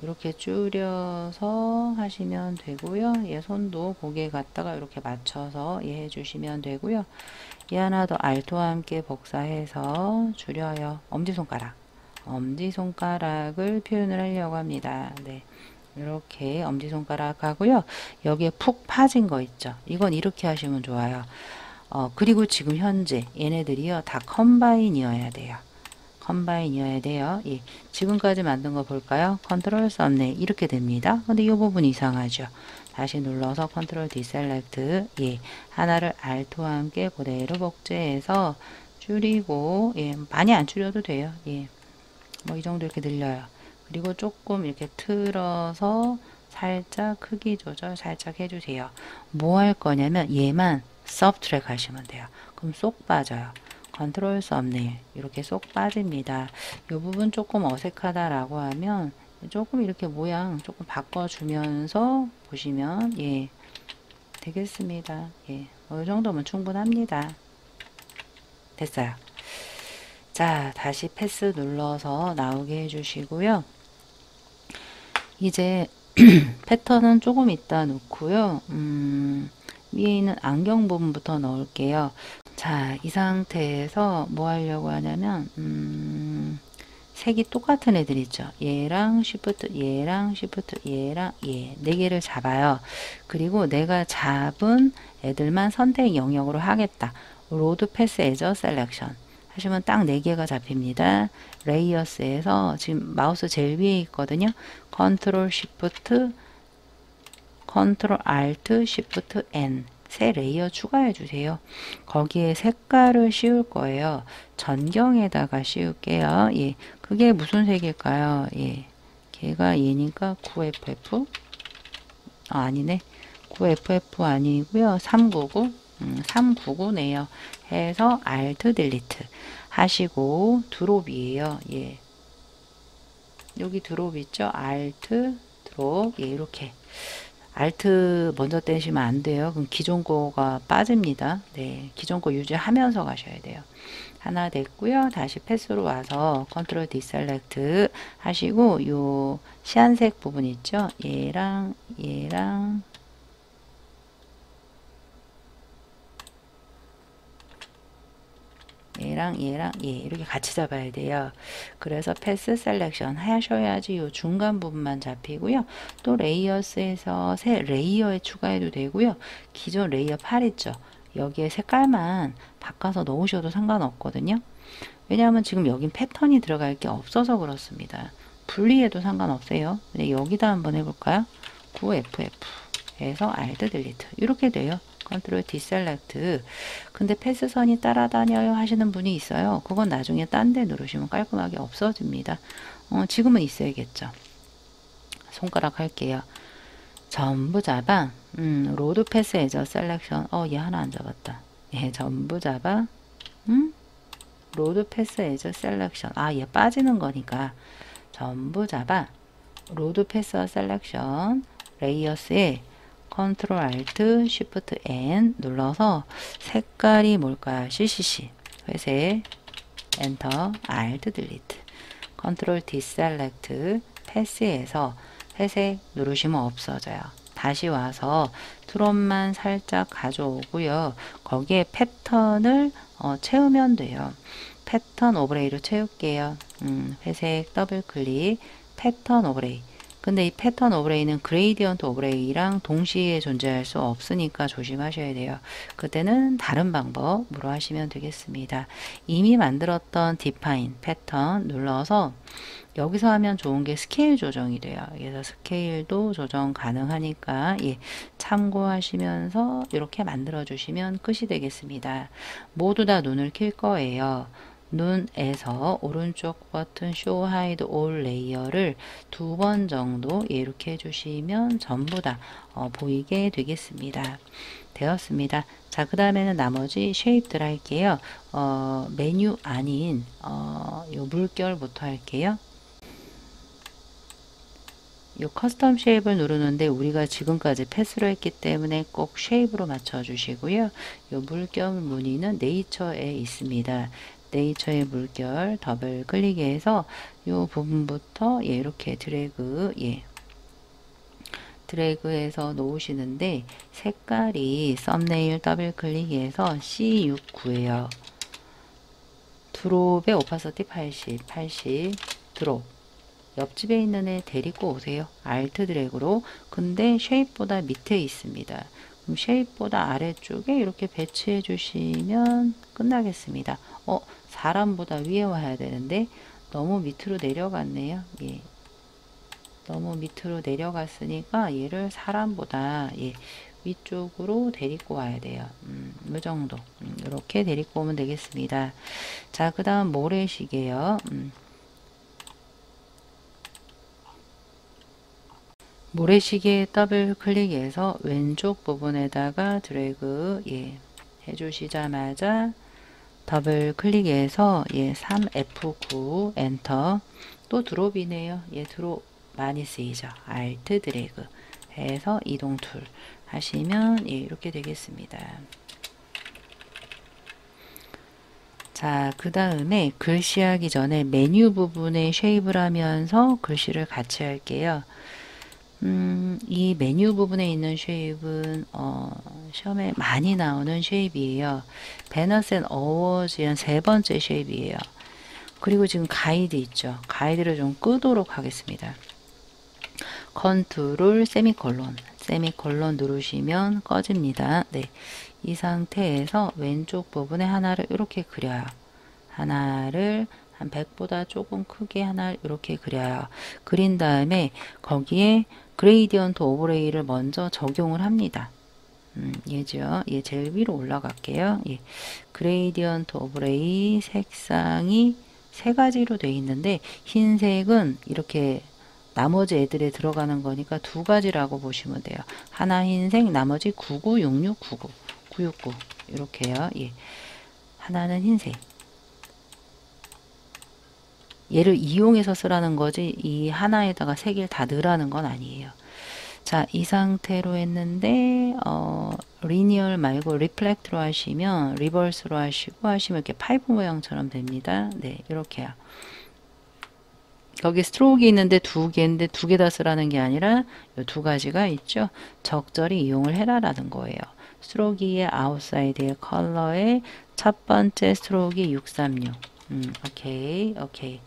이렇게 줄여서 하시면 되고요. 얘 손도 고개 갖다가 이렇게 맞춰서 해주시면 되고요. 얘 하나 더 알토와 함께 복사해서 줄여요. 엄지손가락. 엄지손가락을 표현을 하려고 합니다. 이렇게 엄지손가락 하고요. 여기에 푹 파진 거 있죠. 이건 이렇게 하시면 좋아요. 그리고 지금 현재 얘네들이요. 다 컴바인이어야 돼요. 컴바인이어야 돼요. 지금까지 만든 거 볼까요? 컨트롤 썸네일 이렇게 됩니다. 근데 이 부분 이상하죠. 다시 눌러서 컨트롤 디셀렉트 하나를 알트와 함께 그대로 복제해서 줄이고 많이 안 줄여도 돼요. 뭐 이 정도 이렇게 늘려요. 그리고 조금 이렇게 틀어서 살짝 크기 조절 살짝 해주세요. 뭐 할 거냐면 얘만 서브트랙 하시면 돼요. 그럼 쏙 빠져요. 컨트롤 썸네일 이렇게 쏙 빠집니다. 이 부분 조금 어색하다라고 하면 조금 이렇게 모양 조금 바꿔주면서 보시면 되겠습니다. 이 정도면 충분합니다. 됐어요. 자, 다시 패스 눌러서 나오게 해주시고요. 이제 패턴은 조금 이따 놓고요. 위에 있는 안경 부분부터 넣을게요. 자, 이 상태에서 뭐 하려고 하냐면 색이 똑같은 애들 있죠. 얘랑 시프트, 얘랑 시프트, 얘랑 4개를 잡아요. 그리고 내가 잡은 애들만 선택 영역으로 하겠다. 로드 패스 에저 셀렉션 하시면 딱 4개가 잡힙니다. 레이어스에서 지금 마우스 제일 위에 있거든요. 컨트롤 시프트, 컨트롤 알트, 시프트 N 새 레이어 추가해 주세요. 거기에 색깔을 씌울 거예요. 전경에다가 씌울게요. 그게 무슨 색일까요? 걔가 얘니까 9FF 아니네. 9FF 아니고요. 399 399네요. 해서 Alt 딜리트 하시고 드롭이에요. 예. 여기 드롭 있죠? Alt 드롭. 예, 이렇게. Alt 먼저 떼시면 안 돼요. 그럼 기존 거가 빠집니다. 네, 기존 거 유지하면서 가셔야 돼요. 하나 됐고요. 다시 패스로 와서 컨트롤 디셀렉트 하시고 요 시안색 부분 있죠? 얘랑 얘랑 얘랑 얘 이렇게 같이 잡아야 돼요. 그래서 패스 셀렉션 하셔야지 요 중간 부분만 잡히고요. 또 레이어스에서 새 레이어에 추가해도 되고요. 기존 레이어 8 있죠. 여기에 색깔만 바꿔서 넣으셔도 상관없거든요. 왜냐하면 지금 여긴 패턴이 들어갈 게 없어서 그렇습니다. 분리해도 상관없어요. 근데 여기다 한번 해볼까요? 9FF 해서 Alt 딜리트 이렇게 돼요. 컨트롤 디셀렉트. 근데 패스선이 따라다녀요 하시는 분이 있어요. 그건 나중에 딴 데 누르시면 깔끔하게 없어집니다. 지금은 있어야겠죠. 손가락 할게요. 전부 잡아. 로드 패스 에저 셀렉션. 얘 하나 안 잡았다. 얘 전부 잡아. 로드 패스 에저 셀렉션. 얘 빠지는 거니까 전부 잡아. 로드 패스 셀렉션. 레이어스에 컨트롤 알트 쉬프트 N 눌러서 색깔이 뭘까요? CCC 회색 엔터 알트 딜리트 컨트롤 디셀렉트 패스에서 회색 누르시면 없어져요. 다시 와서 트롯만 살짝 가져오고요. 거기에 패턴을 채우면 돼요. 패턴 오버레이로 채울게요. 회색 더블 클릭 패턴 오버레이. 근데 이 패턴 오버레이는 그레이디언트 오버레이랑 동시에 존재할 수 없으니까 조심하셔야 돼요. 그때는 다른 방법으로 하시면 되겠습니다. 이미 만들었던 디파인 패턴 눌러서 여기서 하면 좋은 게 스케일 조정이 돼요. 그래서 스케일도 조정 가능하니까 참고하시면서 이렇게 만들어 주시면 끝이 되겠습니다. 모두 다 눈을 킬 거예요. 눈에서 오른쪽 버튼 Show Hide All 레이어를 2번 정도 이렇게 해주시면 전부 다 보이게 되겠습니다. 되었습니다. 자, 그 다음에는 나머지 쉐입들 할게요. 메뉴 아닌 요 물결부터 할게요. 요 커스텀 쉐입을 누르는데 우리가 지금까지 패스로 했기 때문에 꼭 쉐입으로 맞춰 주시고요. 요 물결 무늬는 네이처에 있습니다. 네이처의 물결 더블 클릭해서 이 부분부터 이렇게 드래그 드래그해서 놓으시는데 색깔이 썸네일 더블 클릭해서 C69예요. 드롭의 오파서티 80 드롭. 옆집에 있는 애 데리고 오세요. 알트 드래그로. 근데 쉐입보다 밑에 있습니다. 그럼 쉐입보다 아래쪽에 이렇게 배치해 주시면 끝나겠습니다. 사람보다 위에 와야 되는데 너무 밑으로 내려갔네요. 예. 너무 밑으로 내려갔으니까 얘를 사람보다 위쪽으로 데리고 와야 돼요. 이 정도. 이렇게 데리고 오면 되겠습니다. 자, 그 다음 모래시계요. 모래시계 더블 클릭해서 왼쪽 부분에다가 드래그 해주시자마자 더블 클릭해서 3F9 엔터. 또 드롭이네요. 드롭 많이 쓰이죠. Alt 드래그 해서 이동 툴 하시면 이렇게 되겠습니다. 자, 그 다음에 글씨 하기 전에 메뉴 부분에 쉐입을 하면서 글씨를 같이 할게요. 이 메뉴 부분에 있는 쉐입은 시험에 많이 나오는 쉐입이에요. 배너스 앤 어워즈의 3번째 쉐입이에요. 그리고 지금 가이드 있죠. 가이드를 좀 끄도록 하겠습니다. 컨트롤 세미콜론 누르시면 꺼집니다. 네, 이 상태에서 왼쪽 부분에 하나를 이렇게 그려요. 하나를 한 100보다 조금 크게 하나 이렇게 그려요. 그린 다음에 거기에 그레이디언트 오버레이를 먼저 적용을 합니다. 얘죠. 얘 제일 위로 올라갈게요. 그레이디언트 오버레이 색상이 3가지로 되어 있는데 흰색은 이렇게 나머지 애들에 들어가는 거니까 2가지라고 보시면 돼요. 하나 흰색, 나머지 99, 66, 99. 969 이렇게요. 예. 하나는 흰색. 얘를 이용해서 쓰라는 거지 이 하나에다가 세 개를 다 넣으라는 건 아니에요. 자, 이 상태로 했는데 리니얼 말고 리플렉트로 하시면 리버스로 하시고 하시면 이렇게 파이프 모양처럼 됩니다. 네, 이렇게요. 거기 스트로크가 있는데 두 개인데 두 개 다 쓰라는 게 아니라 이 두 가지가 있죠. 적절히 이용을 해라라는 거예요. 스트로크의 아웃사이드의 컬러의 첫 번째 스트로크 636. 오케이, 오케이.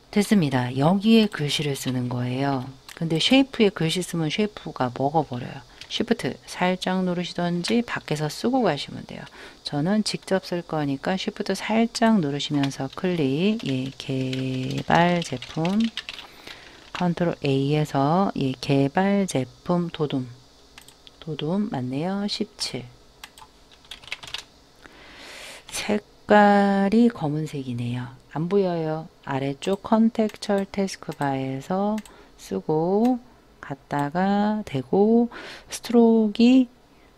됐습니다. 여기에 글씨를 쓰는 거예요. 근데 쉐이프에 글씨 쓰면 쉐이프가 먹어버려요. 쉬프트 살짝 누르시던지 밖에서 쓰고 가시면 돼요. 저는 직접 쓸 거니까 쉬프트 살짝 누르시면서 클릭. 예, 개발 제품 컨트롤 A에서 예, 개발 제품 도둠 맞네요. 17 색깔이 검은색이네요. 안 보여요. 아래쪽 컨텍스처 태스크바에서 쓰고 갔다가 되고 스트로크이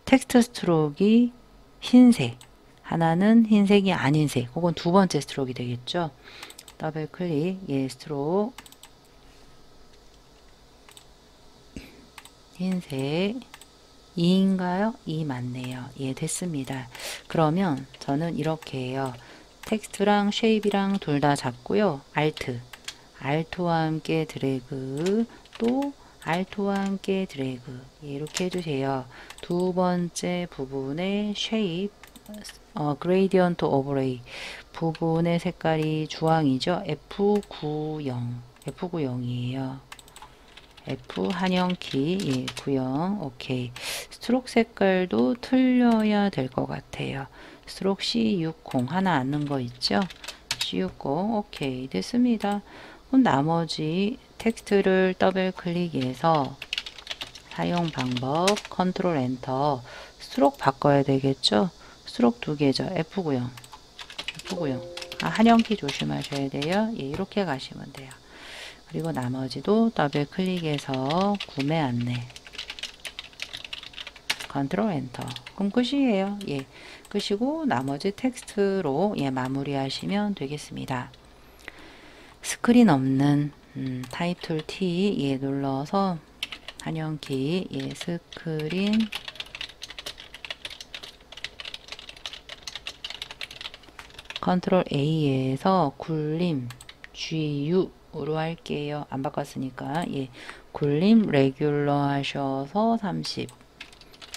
텍스트 스트로크이 흰색 하나는 흰색이 아닌 색 혹은 두 번째 스트로크이 되겠죠. 더블 클릭 예 스트로크 흰색 2인가요? 2 맞네요. 예 됐습니다. 그러면 저는 이렇게 해요. 텍스트랑 쉐입이랑 둘 다 잡고요. 알트와 함께 드래그 또 알트와 함께 드래그 이렇게 해주세요. 두 번째 부분의 쉐입 그레이디언트 오버레이 부분의 색깔이 주황이죠. F90이에요. F 한영키 예, 90 오케이. 스트로크 색깔도 틀려야 될 것 같아요. 스트로크 C60 하나 안 넣은 거 있죠? C60 오케이 됐습니다. 그럼 나머지 텍스트를 더블 클릭해서 사용 방법 컨트롤 엔터 스트로크 바꿔야 되겠죠? 스트로크 두 개죠. F90 한영키 조심하셔야 돼요. 예, 이렇게 가시면 돼요. 그리고 나머지도 더블 클릭해서 구매 안내 컨트롤 엔터 그럼 끝이에요. 예, 끝이고 나머지 텍스트로 예, 마무리하시면 되겠습니다. 스크린 없는 타입 툴 T 예, 눌러서 한영키 예, 스크린 컨트롤 A에서 굴림 GU로 할게요. 안 바꿨으니까 예, 굴림 레귤러 하셔서 30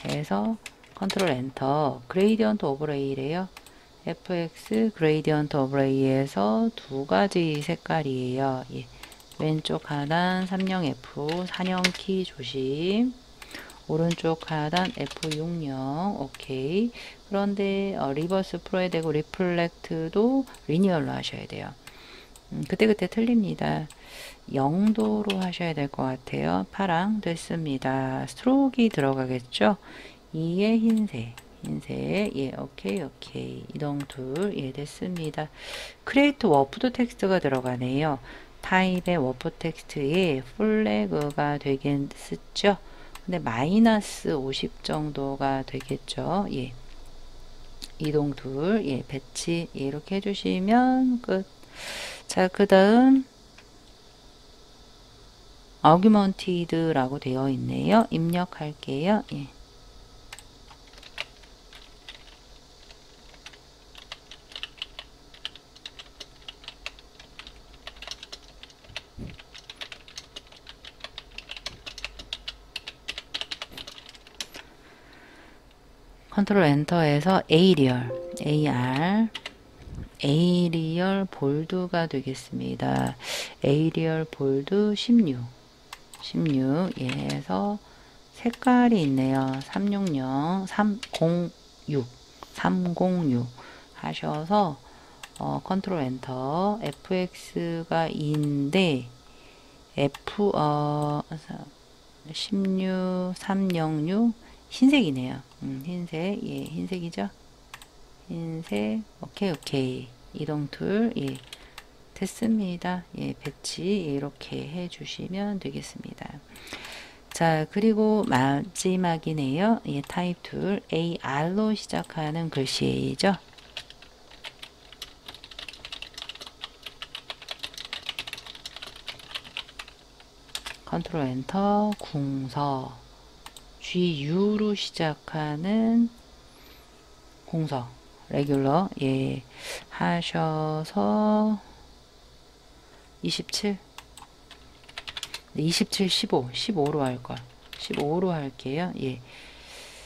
해서 컨트롤 엔터 그레이디언트 오버레이래요. FX 그레이디언트 오버레이에서 두 가지 색깔이에요. 예. 왼쪽 하단 30F 산형키 조심 오른쪽 하단 F60 오케이. 그런데 리버스 풀어야 되고 리플렉트도 리니얼로 하셔야 돼요. 그때그때 틀립니다. 0도로 하셔야 될 것 같아요. 파랑 됐습니다. 스트로크가 들어가겠죠? 2의 흰색 예 오케이 이동 툴 예 됐습니다. 크리에이트 워프도 텍스트가 들어가네요. 타입의 워프 텍스트에 플래그가 되겠죠? 근데 마이너스 50 정도가 되겠죠? 예 이동 툴 예 배치 예, 이렇게 해주시면 끝. 자, 그 다음 아규먼티드라고 되어 있네요. 입력할게요. 예. 컨트롤 엔터에서 에이리얼 볼드가 되겠습니다. 에이리얼 볼드 16 해서 색깔이 있네요. 306 하셔서 컨트롤 엔터 FX가 2인데 F 306 흰색이네요. 흰색 예 흰색이죠. 흰색 오케이 이동 툴 예 됐습니다. 예 배치 이렇게 해주시면 되겠습니다. 자, 그리고 마지막이네요. 예, 타입 툴 AR로 시작하는 글씨죠. 컨트롤 엔터 궁서 GU로 시작하는 공서 레귤러 예 하셔서 27 27 15 15로 할걸 15로 할게요. 예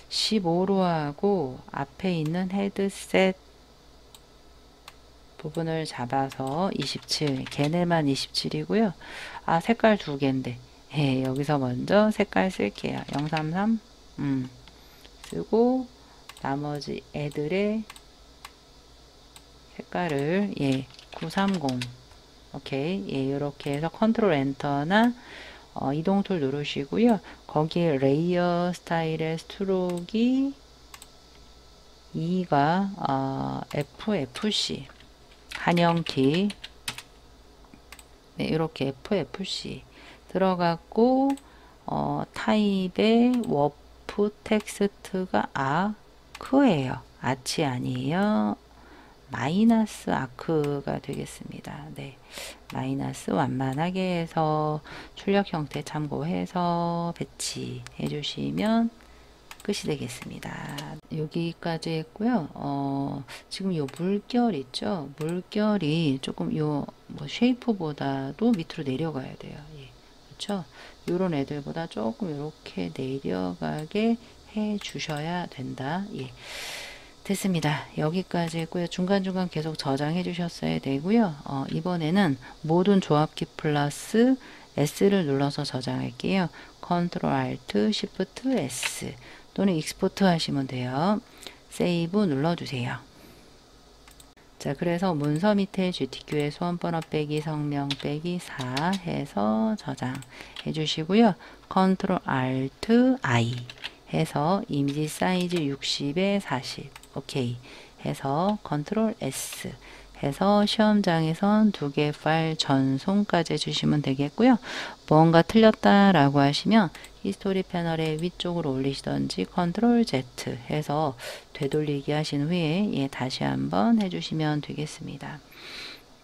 15로 하고 앞에 있는 헤드셋 부분을 잡아서 27 걔네만 27이고요. 아 색깔 두 개인데 예, 여기서 먼저 색깔 쓸게요. 033 쓰고 나머지 애들의 색깔을 예 930 오케이 예 이렇게 해서 컨트롤 엔터나 이동 툴 누르시고요. 거기에 레이어 스타일의 스트로크가 FFC 한영키 네, 이렇게 FFC 들어갔고 타입의 워프 텍스트가 아크예요. 아치 아니에요. 마이너스 아크가 되겠습니다. 네, 마이너스 완만하게 해서 출력 형태 참고해서 배치해 주시면 끝이 되겠습니다. 여기까지 했고요. 지금 요 물결 있죠? 물결이 조금 요 뭐 쉐이프보다도 밑으로 내려가야 돼요. 예. 그렇죠? 요런 애들보다 조금 이렇게 내려가게 해 주셔야 된다. 예. 됐습니다. 여기까지 했고요. 중간중간 계속 저장해 주셨어야 되고요. 이번에는 모든 조합키 플러스 S를 눌러서 저장할게요. 컨트롤 알트 쉬프트 S 또는 익스포트 하시면 돼요. 세이브 눌러주세요. 자, 그래서 문서 밑에 GTQ에 수험번호 빼기 성명 빼기 4 해서 저장해 주시고요. 컨트롤 알트 I 해서 이미지 사이즈 60에 40 오케이 해서 컨트롤 S 해서 시험장에선 2개 파일 전송까지 해주시면 되겠고요. 뭔가 틀렸다라고 하시면 히스토리 패널의 위쪽으로 올리시던지 컨트롤 Z 해서 되돌리기 하신 후에 예, 다시 한번 해주시면 되겠습니다.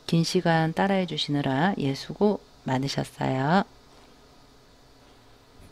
긴 시간 따라해 주시느라 예, 수고 많으셨어요.